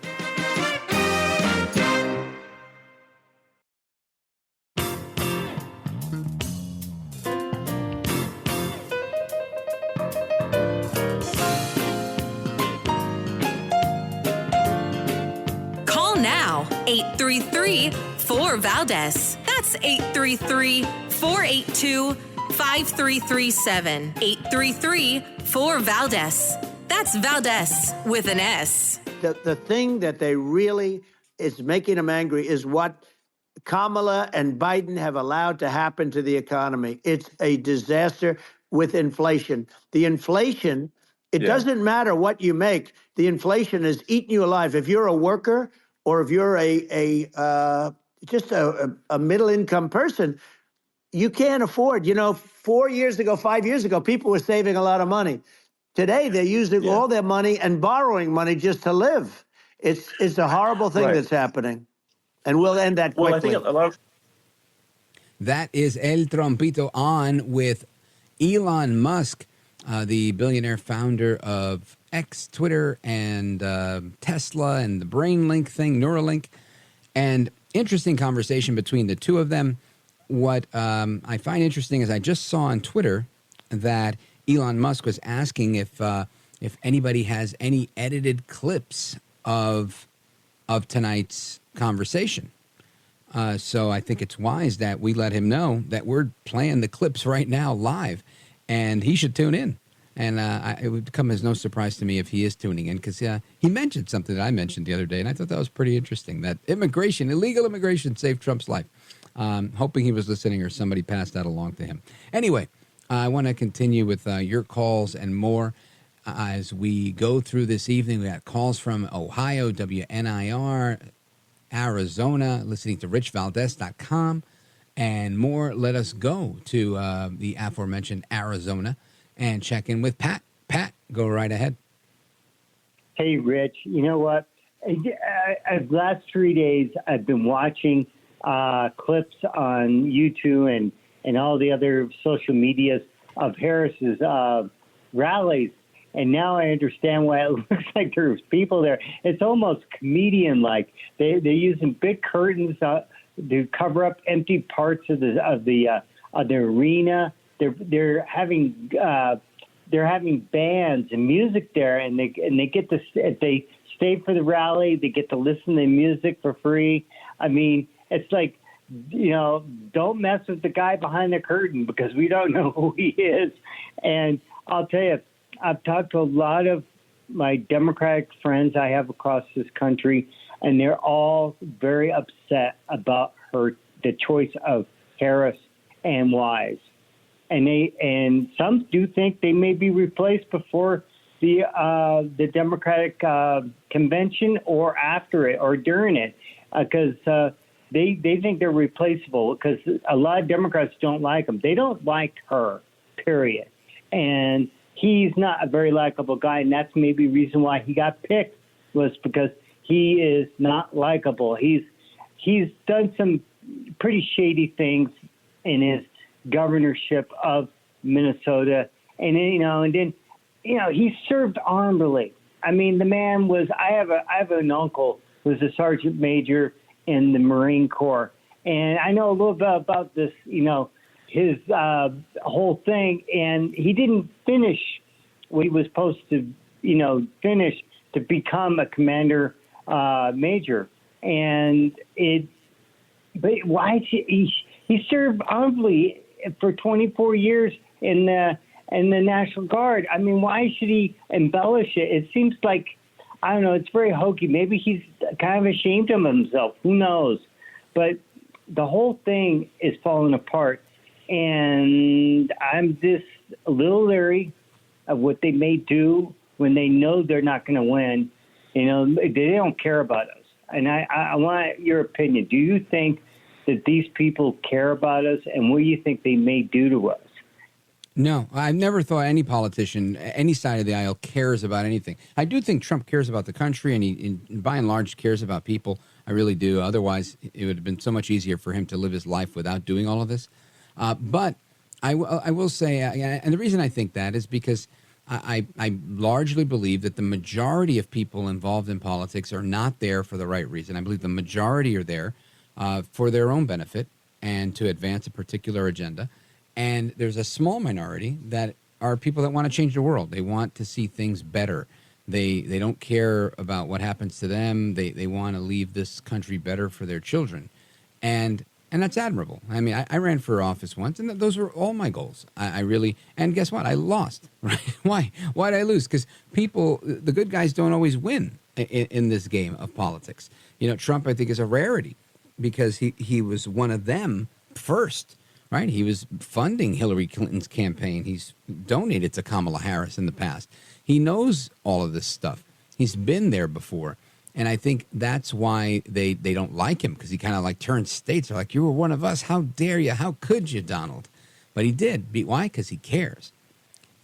Call now, 833-4-VALDEZ. That's 833-482-5337. 833-4-VALDEZ. That's Valdez with an S. The thing that they really is making them angry is what Kamala and Biden have allowed to happen to the economy. It's a disaster with inflation. The inflation, it doesn't matter what you make. The inflation is eating you alive. If you're a worker or if you're just a middle income person, you can't afford. 4 years ago, 5 years ago, people were saving a lot of money. Today, they're using all their money and borrowing money just to live. It's a horrible thing that's happening. And we'll end that quickly. Well, I think a lot of... That is El Trompito on with Elon Musk, the billionaire founder of X, Twitter, and Tesla, and the Brainlink thing, Neuralink, and interesting conversation between the two of them. What I find interesting is I just saw on Twitter that Elon Musk was asking if anybody has any edited clips of tonight's conversation. So I think it's wise that we let him know that we're playing the clips right now live, and he should tune in. And it would come as no surprise to me if he is tuning in, because he mentioned something that I mentioned the other day, and I thought that was pretty interesting, that illegal immigration saved Trump's life. Hoping he was listening or somebody passed that along to him. Anyway, I want to continue with your calls and more as we go through this evening. We got calls from Ohio, WNIR, Arizona, listening to richvaldez.com, and more. Let us go to the aforementioned Arizona and check in with Pat. Pat, go right ahead. Hey, Rich. You know what? Last 3 days, I've been watching clips on YouTube and all the other social medias of Harris's rallies. And now I understand why it looks like there's people there. It's almost comedian-like. They're using big curtains to cover up empty parts of the arena. They're having bands and music there, and they get to, if they stay for the rally, they get to listen to music for free. I mean, it's like, don't mess with the guy behind the curtain, because we don't know who he is. And I'll tell you, I've talked to a lot of my Democratic friends I have across this country, and they're all very upset about the choice of Harris and Wise. And some do think they may be replaced before the Democratic convention, or after it, or during it, because they think they're replaceable, because a lot of Democrats don't like them. They don't like her, period. And he's not a very likable guy, and that's maybe the reason why he got picked, was because he is not likable. He's done some pretty shady things in his governorship of Minnesota, and then he served honorably. I mean, the man was. I have an uncle who was a sergeant major in the Marine Corps, and I know a little bit about this. His whole thing, and he didn't finish what he was supposed to, finish to become a commander major, but why he served honorably for 24 years in the National Guard. I mean, why should he embellish it? It seems like, I don't know, it's very hokey. Maybe he's kind of ashamed of himself. Who knows? But the whole thing is falling apart. And I'm just a little leery of what they may do when they know they're not going to win. They don't care about us. And I want your opinion. Do you think that these people care about us, and what do you think they may do to us? No, I've never thought any politician, any side of the aisle, cares about anything. I do think Trump cares about the country, and he by and large cares about people. I really do. Otherwise, it would have been so much easier for him to live his life without doing all of this. But I will say, and the reason I think that is because I largely believe that the majority of people involved in politics are not there for the right reason. I believe the majority are there for their own benefit and to advance a particular agenda. And there's a small minority that are people that want to change the world. They want to see things better. They don't care about what happens to them. They want to leave this country better for their children. And that's admirable. I mean, I ran for office once, and those were all my goals. I really, and guess what? I lost, right? Why? Why did I lose? Because the good guys don't always win in this game of politics. Trump, I think, is a rarity because he was one of them first, right? He was funding Hillary Clinton's campaign. He's donated to Kamala Harris in the past. He knows all of this stuff. He's been there before. And I think that's why they don't like him, because he kind of like turned states. They're like, you were one of us. How dare you? How could you, Donald? But he did. Why? Because he cares.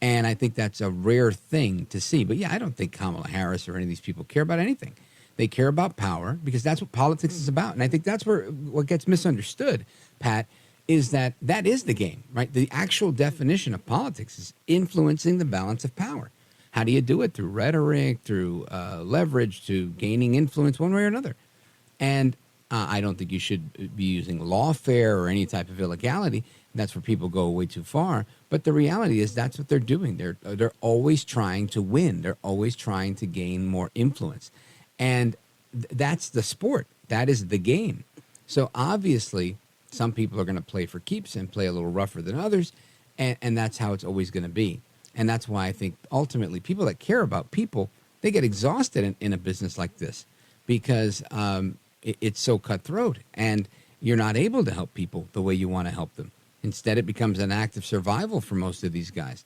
And I think that's a rare thing to see. But yeah, I don't think Kamala Harris or any of these people care about anything. They care about power, because that's what politics is about. And I think that's what gets misunderstood, Pat, is that is the game, right? The actual definition of politics is influencing the balance of power. How do you do it? Through rhetoric, through leverage, to gaining influence one way or another. And I don't think you should be using lawfare or any type of illegality. That's where people go way too far. But the reality is that's what they're doing. They're always trying to win. They're always trying to gain more influence. And that's the sport. That is the game. So obviously, some people are going to play for keeps and play a little rougher than others. And that's how it's always going to be. And that's why I think ultimately people that care about people, they get exhausted in a business like this because it's so cutthroat and you're not able to help people the way you want to help them. Instead, it becomes an act of survival for most of these guys.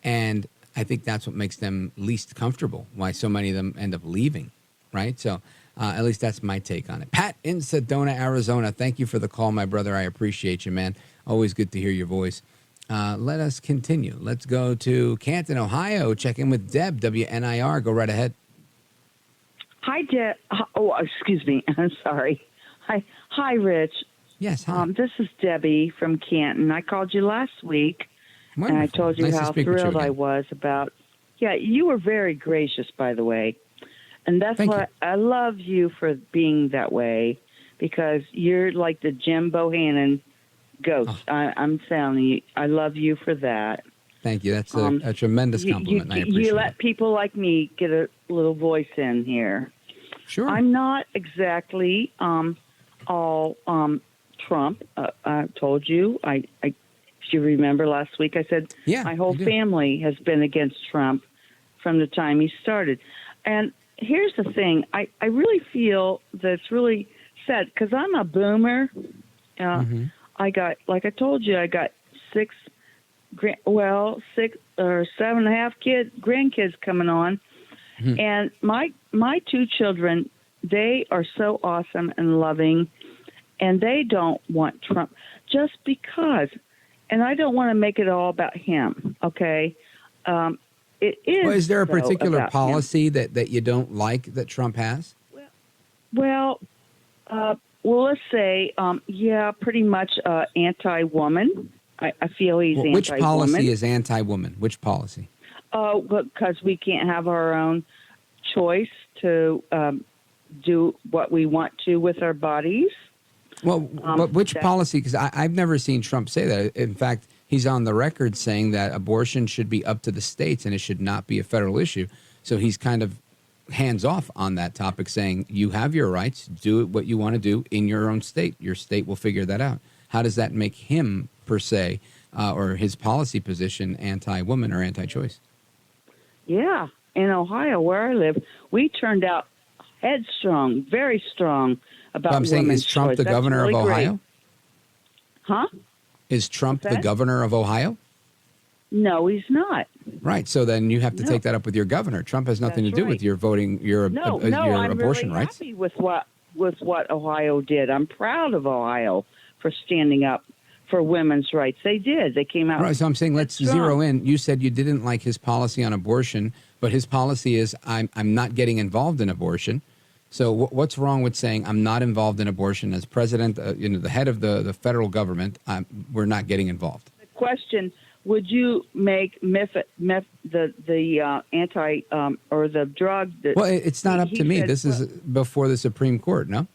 And I think that's what makes them least comfortable, why so many of them end up leaving, right? So at least that's my take on it. Pat in Sedona, Arizona, thank you for the call, my brother. I appreciate you, man. Always good to hear your voice. Let us continue. Let's go to Canton, Ohio. Check in with Deb, WNIR. Go right ahead. Hi, Deb. Oh, excuse me. I'm sorry. Hi, Rich. Yes, hi. This is Debbie from Canton. I called you last week, Wonderful. and I told you Nice to how speak with you thrilled I again. was about. Yeah, you were very gracious, by the way, and that's Thank why I love you for being that way, because you're like the Jim Bohannon ghost. Oh. I'm telling you, I love you for that. Thank you. That's a tremendous compliment. and I appreciate You it. let people like me get a little voice in here. Sure. I'm not exactly all Trump. I told you. If you remember last week, I said my whole family has been against Trump from the time he started. And here's the thing. I really feel that's really sad because I'm a boomer. I got, like I told you, I got six or 7.5 grandkids coming on. And my two children, they are so awesome and loving, and they don't want Trump just because. And I don't want to make it all about him, okay? It is. Well, is there a though, particular about policy that you don't like that Trump has? Well, let's say, pretty much anti-woman. I feel he's anti-woman. Which policy is anti-woman? Which policy? Oh, because we can't have our own choice to do what we want to with our bodies. Well, but which policy? Because I've never seen Trump say that. In fact, he's on the record saying that abortion should be up to the states and it should not be a federal issue. So he's kind of hands off on that topic, saying you have your rights, do what you want to do in your own state. Your state will figure that out. How does that make him, per se, or his policy position anti-woman or anti-choice? Yeah, in Ohio, where I live, we turned out headstrong, very strong about But I'm saying, women's is Trump choice. the That's governor really of great. Ohio? Huh? Is Trump What's the that? governor of Ohio? No, he's not. Right. So then you have to No. take that up with your governor. Trump has nothing That's to do right. with your voting, your I'm abortion really rights. happy with what Ohio did. I'm proud of Ohio for standing up for women's rights. They did. They came out. Right. So I'm saying let's strong. zero in. You said you didn't like his policy on abortion, but his policy is I'm not getting involved in abortion. So what's wrong with saying I'm not involved in abortion as president, the head of the federal government? We're not getting involved. The question: would you make the anti or the drug? That Well, it's not up he to me. said- This is before the Supreme Court. No.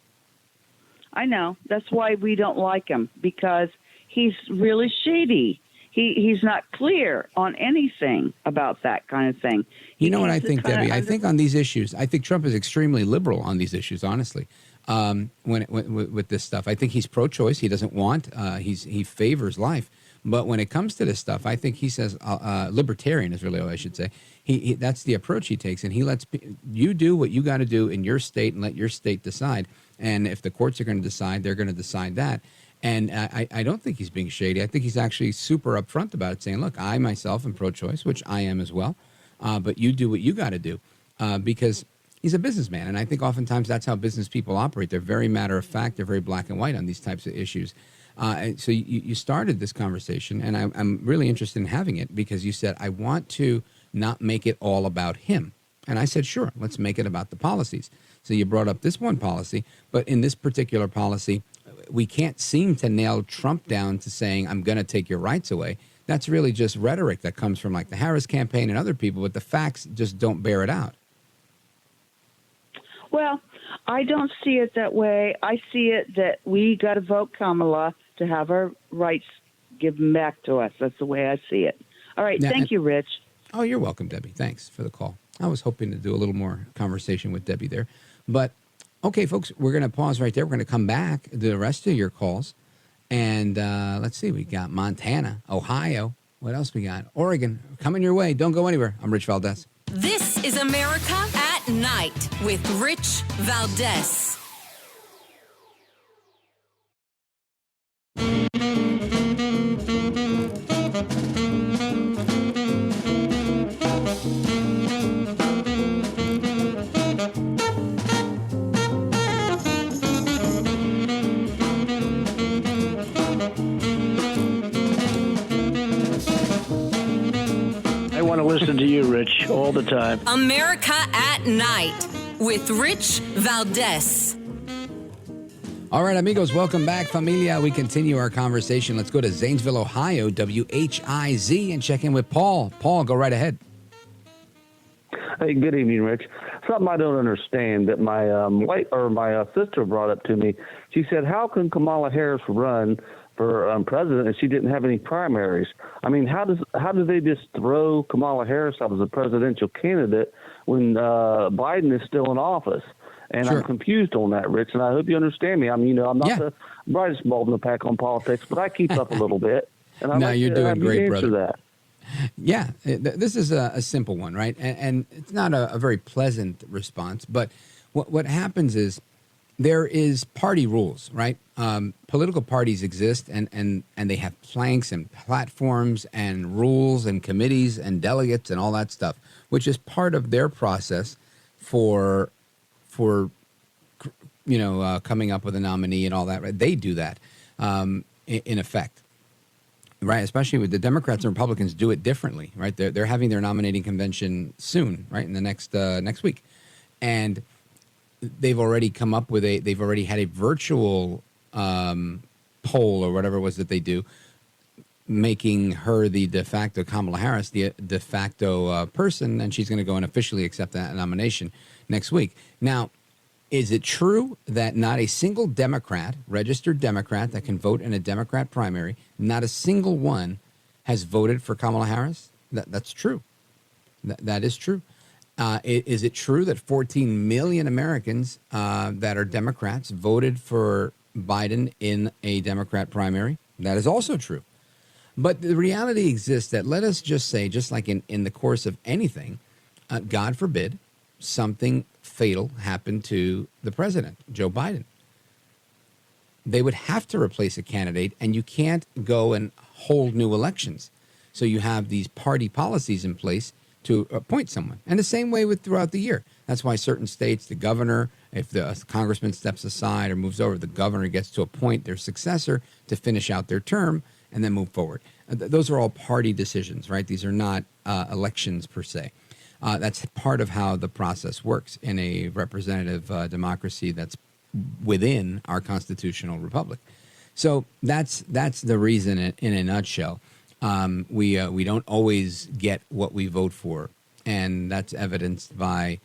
I know. That's why we don't like him, because he's really shady. He's not clear on anything about that kind of thing. You know what I He's think, kinda Debbie? I think on these issues, I think Trump is extremely liberal on these issues, honestly, with this stuff. I think he's pro-choice. He doesn't want, he favors life. But when it comes to this stuff, I think he says libertarian is really what I should say. He that's the approach he takes, and he lets you do what you got to do in your state and let your state decide. And if the courts are going to decide, they're going to decide that. And I don't think he's being shady. I think he's actually super upfront about it, saying, look, I myself am pro-choice, which I am as well, but you do what you got to do, because he's a businessman. And I think oftentimes that's how business people operate. They're very matter of fact. They're very black and white on these types of issues. And so you started this conversation, and I'm really interested in having it because you said, I want to not make it all about him. And I said, sure, let's make it about the policies. So you brought up this one policy, but in this particular policy, we can't seem to nail Trump down to saying, I'm going to take your rights away. that's really just rhetoric that comes from like the Harris campaign and other people, but the facts just don't bear it out. Well, I don't see it that way. I see it that we got to vote Kamala to have our rights given back to us. That's the way I see it. All right. Now, Thank you, Rich. Oh, you're welcome, Debbie. Thanks for the call. I was hoping to do a little more conversation with Debbie there. But, okay, folks, we're going to pause right there. We're going to come back to the rest of your calls. And let's see. We got Montana, Ohio. What else we got? Oregon. Coming your way. Don't go anywhere. I'm Rich Valdez. This is America at Night with Rich Valdez. Listen to you, Rich, all the time. America at Night with Rich Valdez. All right, amigos, welcome back, familia. We continue our conversation. Let's go to Zanesville, Ohio, WHIZ, and check in with Paul. Paul, go right ahead. Hey, good evening, Rich. Something I don't understand that my my sister brought up to me. She said, "How can Kamala Harris run for president and she didn't have any primaries? I mean, how do they just throw Kamala Harris out as a presidential candidate when Biden is still in office?" And sure. I'm confused on that, Rich, and I hope you understand me. I mean, I'm not the brightest bulb in the pack on politics, but I keep up a little bit. And I you're doing great, brother. That. Yeah, this is a simple one, right? And it's not a very pleasant response, but what happens is there is party rules, right? Political parties exist, and they have planks and platforms and rules and committees and delegates and all that stuff, which is part of their process for coming up with a nominee and all that. Right? They do that in effect. Right, especially with the Democrats and Republicans do it differently, right? They're having their nominating convention soon, right, in the next week, and they've already come up with they've already had a virtual poll or whatever it was that they do, making her the de facto Kamala Harris, the de facto person, and she's going to go and officially accept that nomination next week. Now, is it true that not a single Democrat, registered Democrat that can vote in a Democrat primary, not a single one has voted for Kamala Harris? That's true. That is true. Is it true that 14 million Americans that are Democrats voted for Biden in a Democrat primary? That is also true. But the reality exists that, let us just say, just like in the course of anything, God forbid, something fatal happened to the president, Joe Biden. They would have to replace a candidate, and you can't go and hold new elections. So you have these party policies in place to appoint someone. And the same way with throughout the year. That's why certain states, the governor, if the congressman steps aside or moves over, the governor gets to appoint their successor to finish out their term and then move forward. Those are all party decisions, right? These are not elections per se. That's part of how the process works in a representative democracy that's within our constitutional republic. So that's the reason in a nutshell. We don't always get what we vote for, and that's evidenced by,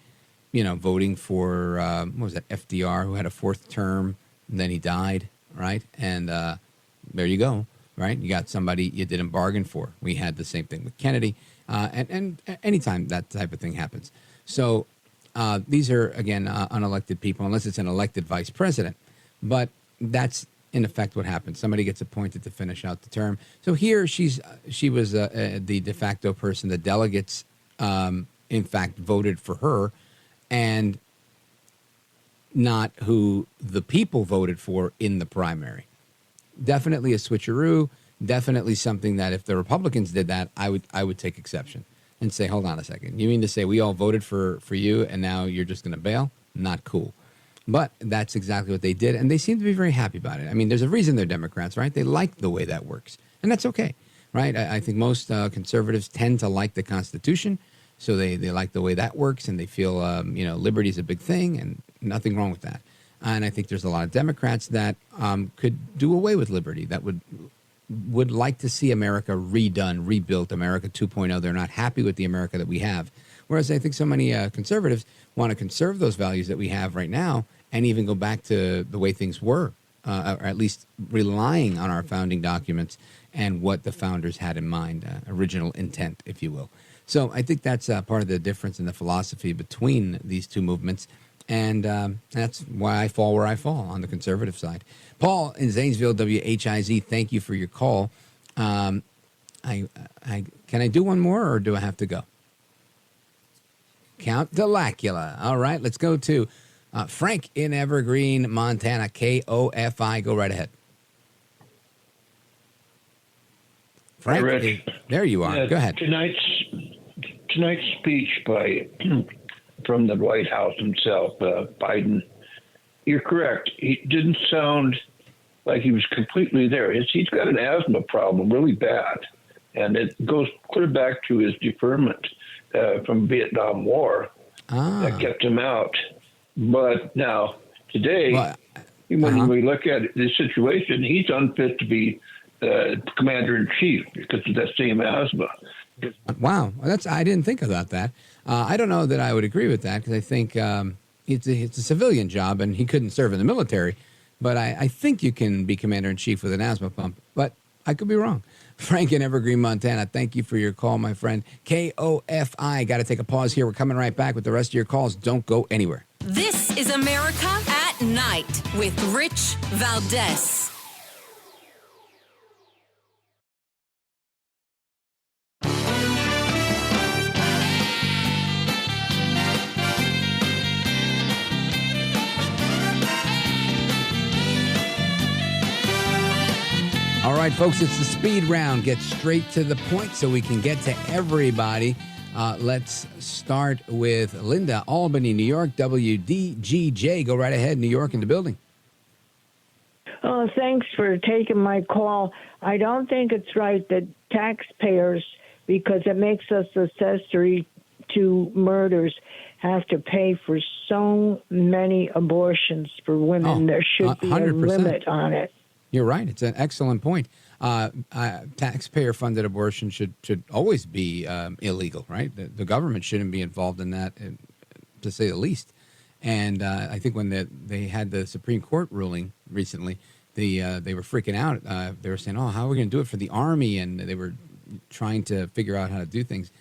voting for what was that, FDR, who had a fourth term, and then he died, right? And there you go, right? You got somebody you didn't bargain for. We had the same thing with Kennedy. And anytime that type of thing happens. So these are, again, unelected people, unless it's an elected vice president. But that's, in effect, what happens. Somebody gets appointed to finish out the term. So here she was the de facto person. The delegates, in fact, voted for her, and not who the people voted for in the primary. Definitely a switcheroo. Definitely something that if the Republicans did that, I would take exception and say, hold on a second. You mean to say we all voted for you and now you're just going to bail? Not cool. But that's exactly what they did, and they seem to be very happy about it. I mean, there's a reason they're Democrats, right? They like the way that works, and that's okay, right? I think most conservatives tend to like the Constitution, so they like the way that works, and they feel, liberty is a big thing, and nothing wrong with that. And I think there's a lot of Democrats that could do away with liberty, that would would like to see America redone, rebuilt, America 2.0. They're not happy with the America that we have. Whereas I think so many conservatives want to conserve those values that we have right now and even go back to the way things were, or at least relying on our founding documents and what the founders had in mind, original intent, if you will. So I think that's part of the difference in the philosophy between these two movements. And that's why I fall where I fall, on the conservative side. Paul in Zanesville, WHIZ, thank you for your call. Can I do one more, or do I have to go? Count Delacula. All right, let's go to Frank in Evergreen, Montana, KOFI. Go right ahead. Frank, Rich. There you are. Go ahead. Tonight's speech from the White House himself, Biden, you're correct. He didn't sound like he was completely there. He's got an asthma problem, really bad, and it goes clear back to his deferment from Vietnam War that kept him out. But now, today, when we look at the situation, he's unfit to be commander-in-chief because of that same asthma. Wow, I didn't think about that. I don't know that I would agree with that, because I think it's a civilian job and he couldn't serve in the military. But I think you can be commander-in-chief with an asthma pump. But I could be wrong. Frank in Evergreen, Montana, thank you for your call, my friend. KOFI, got to take a pause here. We're coming right back with the rest of your calls. Don't go anywhere. This is America at Night with Rich Valdez. All right, folks, it's the speed round. Get straight to the point so we can get to everybody. Let's start with Linda, Albany, New York, WDGJ. Go right ahead, New York in the building. Oh, thanks for taking my call. I don't think it's right that taxpayers, because it makes us accessory to murders, have to pay for so many abortions for women. There should be 100%. A limit on it. You're right. It's an excellent point. Taxpayer-funded abortion should always be illegal, right? The government shouldn't be involved in that, to say the least. And I think when they had the Supreme Court ruling recently, they were freaking out. They were saying, "Oh, how are we going to do it for the Army?" And they were trying to figure out how to do things.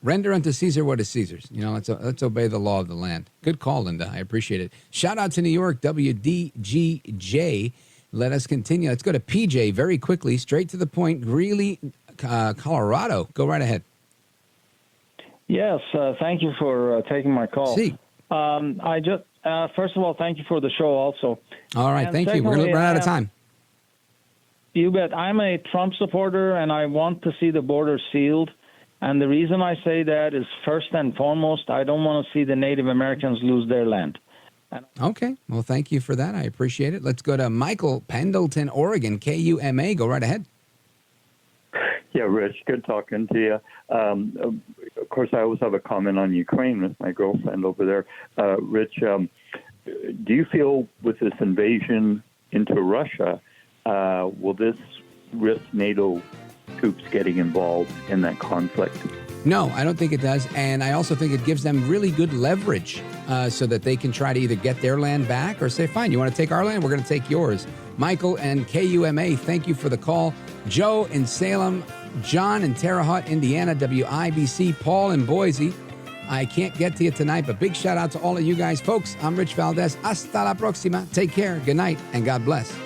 Render unto Caesar what is Caesar's. Let's obey the law of the land. Good call, Linda. I appreciate it. Shout out to New York, WDGJ. Let us continue. Let's go to PJ very quickly, straight to the point. Greeley, Colorado. Go right ahead. Yes, thank you for taking my call. See. I just first of all, thank you for the show also. All right, thank you. We're going to run out of time. You bet. I'm a Trump supporter, and I want to see the border sealed. And the reason I say that is, first and foremost, I don't want to see the Native Americans lose their land. Okay. Well, thank you for that. I appreciate it. Let's go to Michael, Pendleton, Oregon, KUMA. Go right ahead. Yeah, Rich, good talking to you. Of course, I always have a comment on Ukraine with my girlfriend over there. Rich, do you feel with this invasion into Russia, will this risk NATO troops getting involved in that conflict? No, I don't think it does. And I also think it gives them really good leverage so that they can try to either get their land back or say, fine, you want to take our land? We're going to take yours. Michael and KUMA, thank you for the call. Joe in Salem, John in Terre Haute, Indiana, WIBC, Paul in Boise. I can't get to you tonight, but big shout out to all of you guys. Folks, I'm Rich Valdez. Hasta la próxima. Take care. Good night and God bless.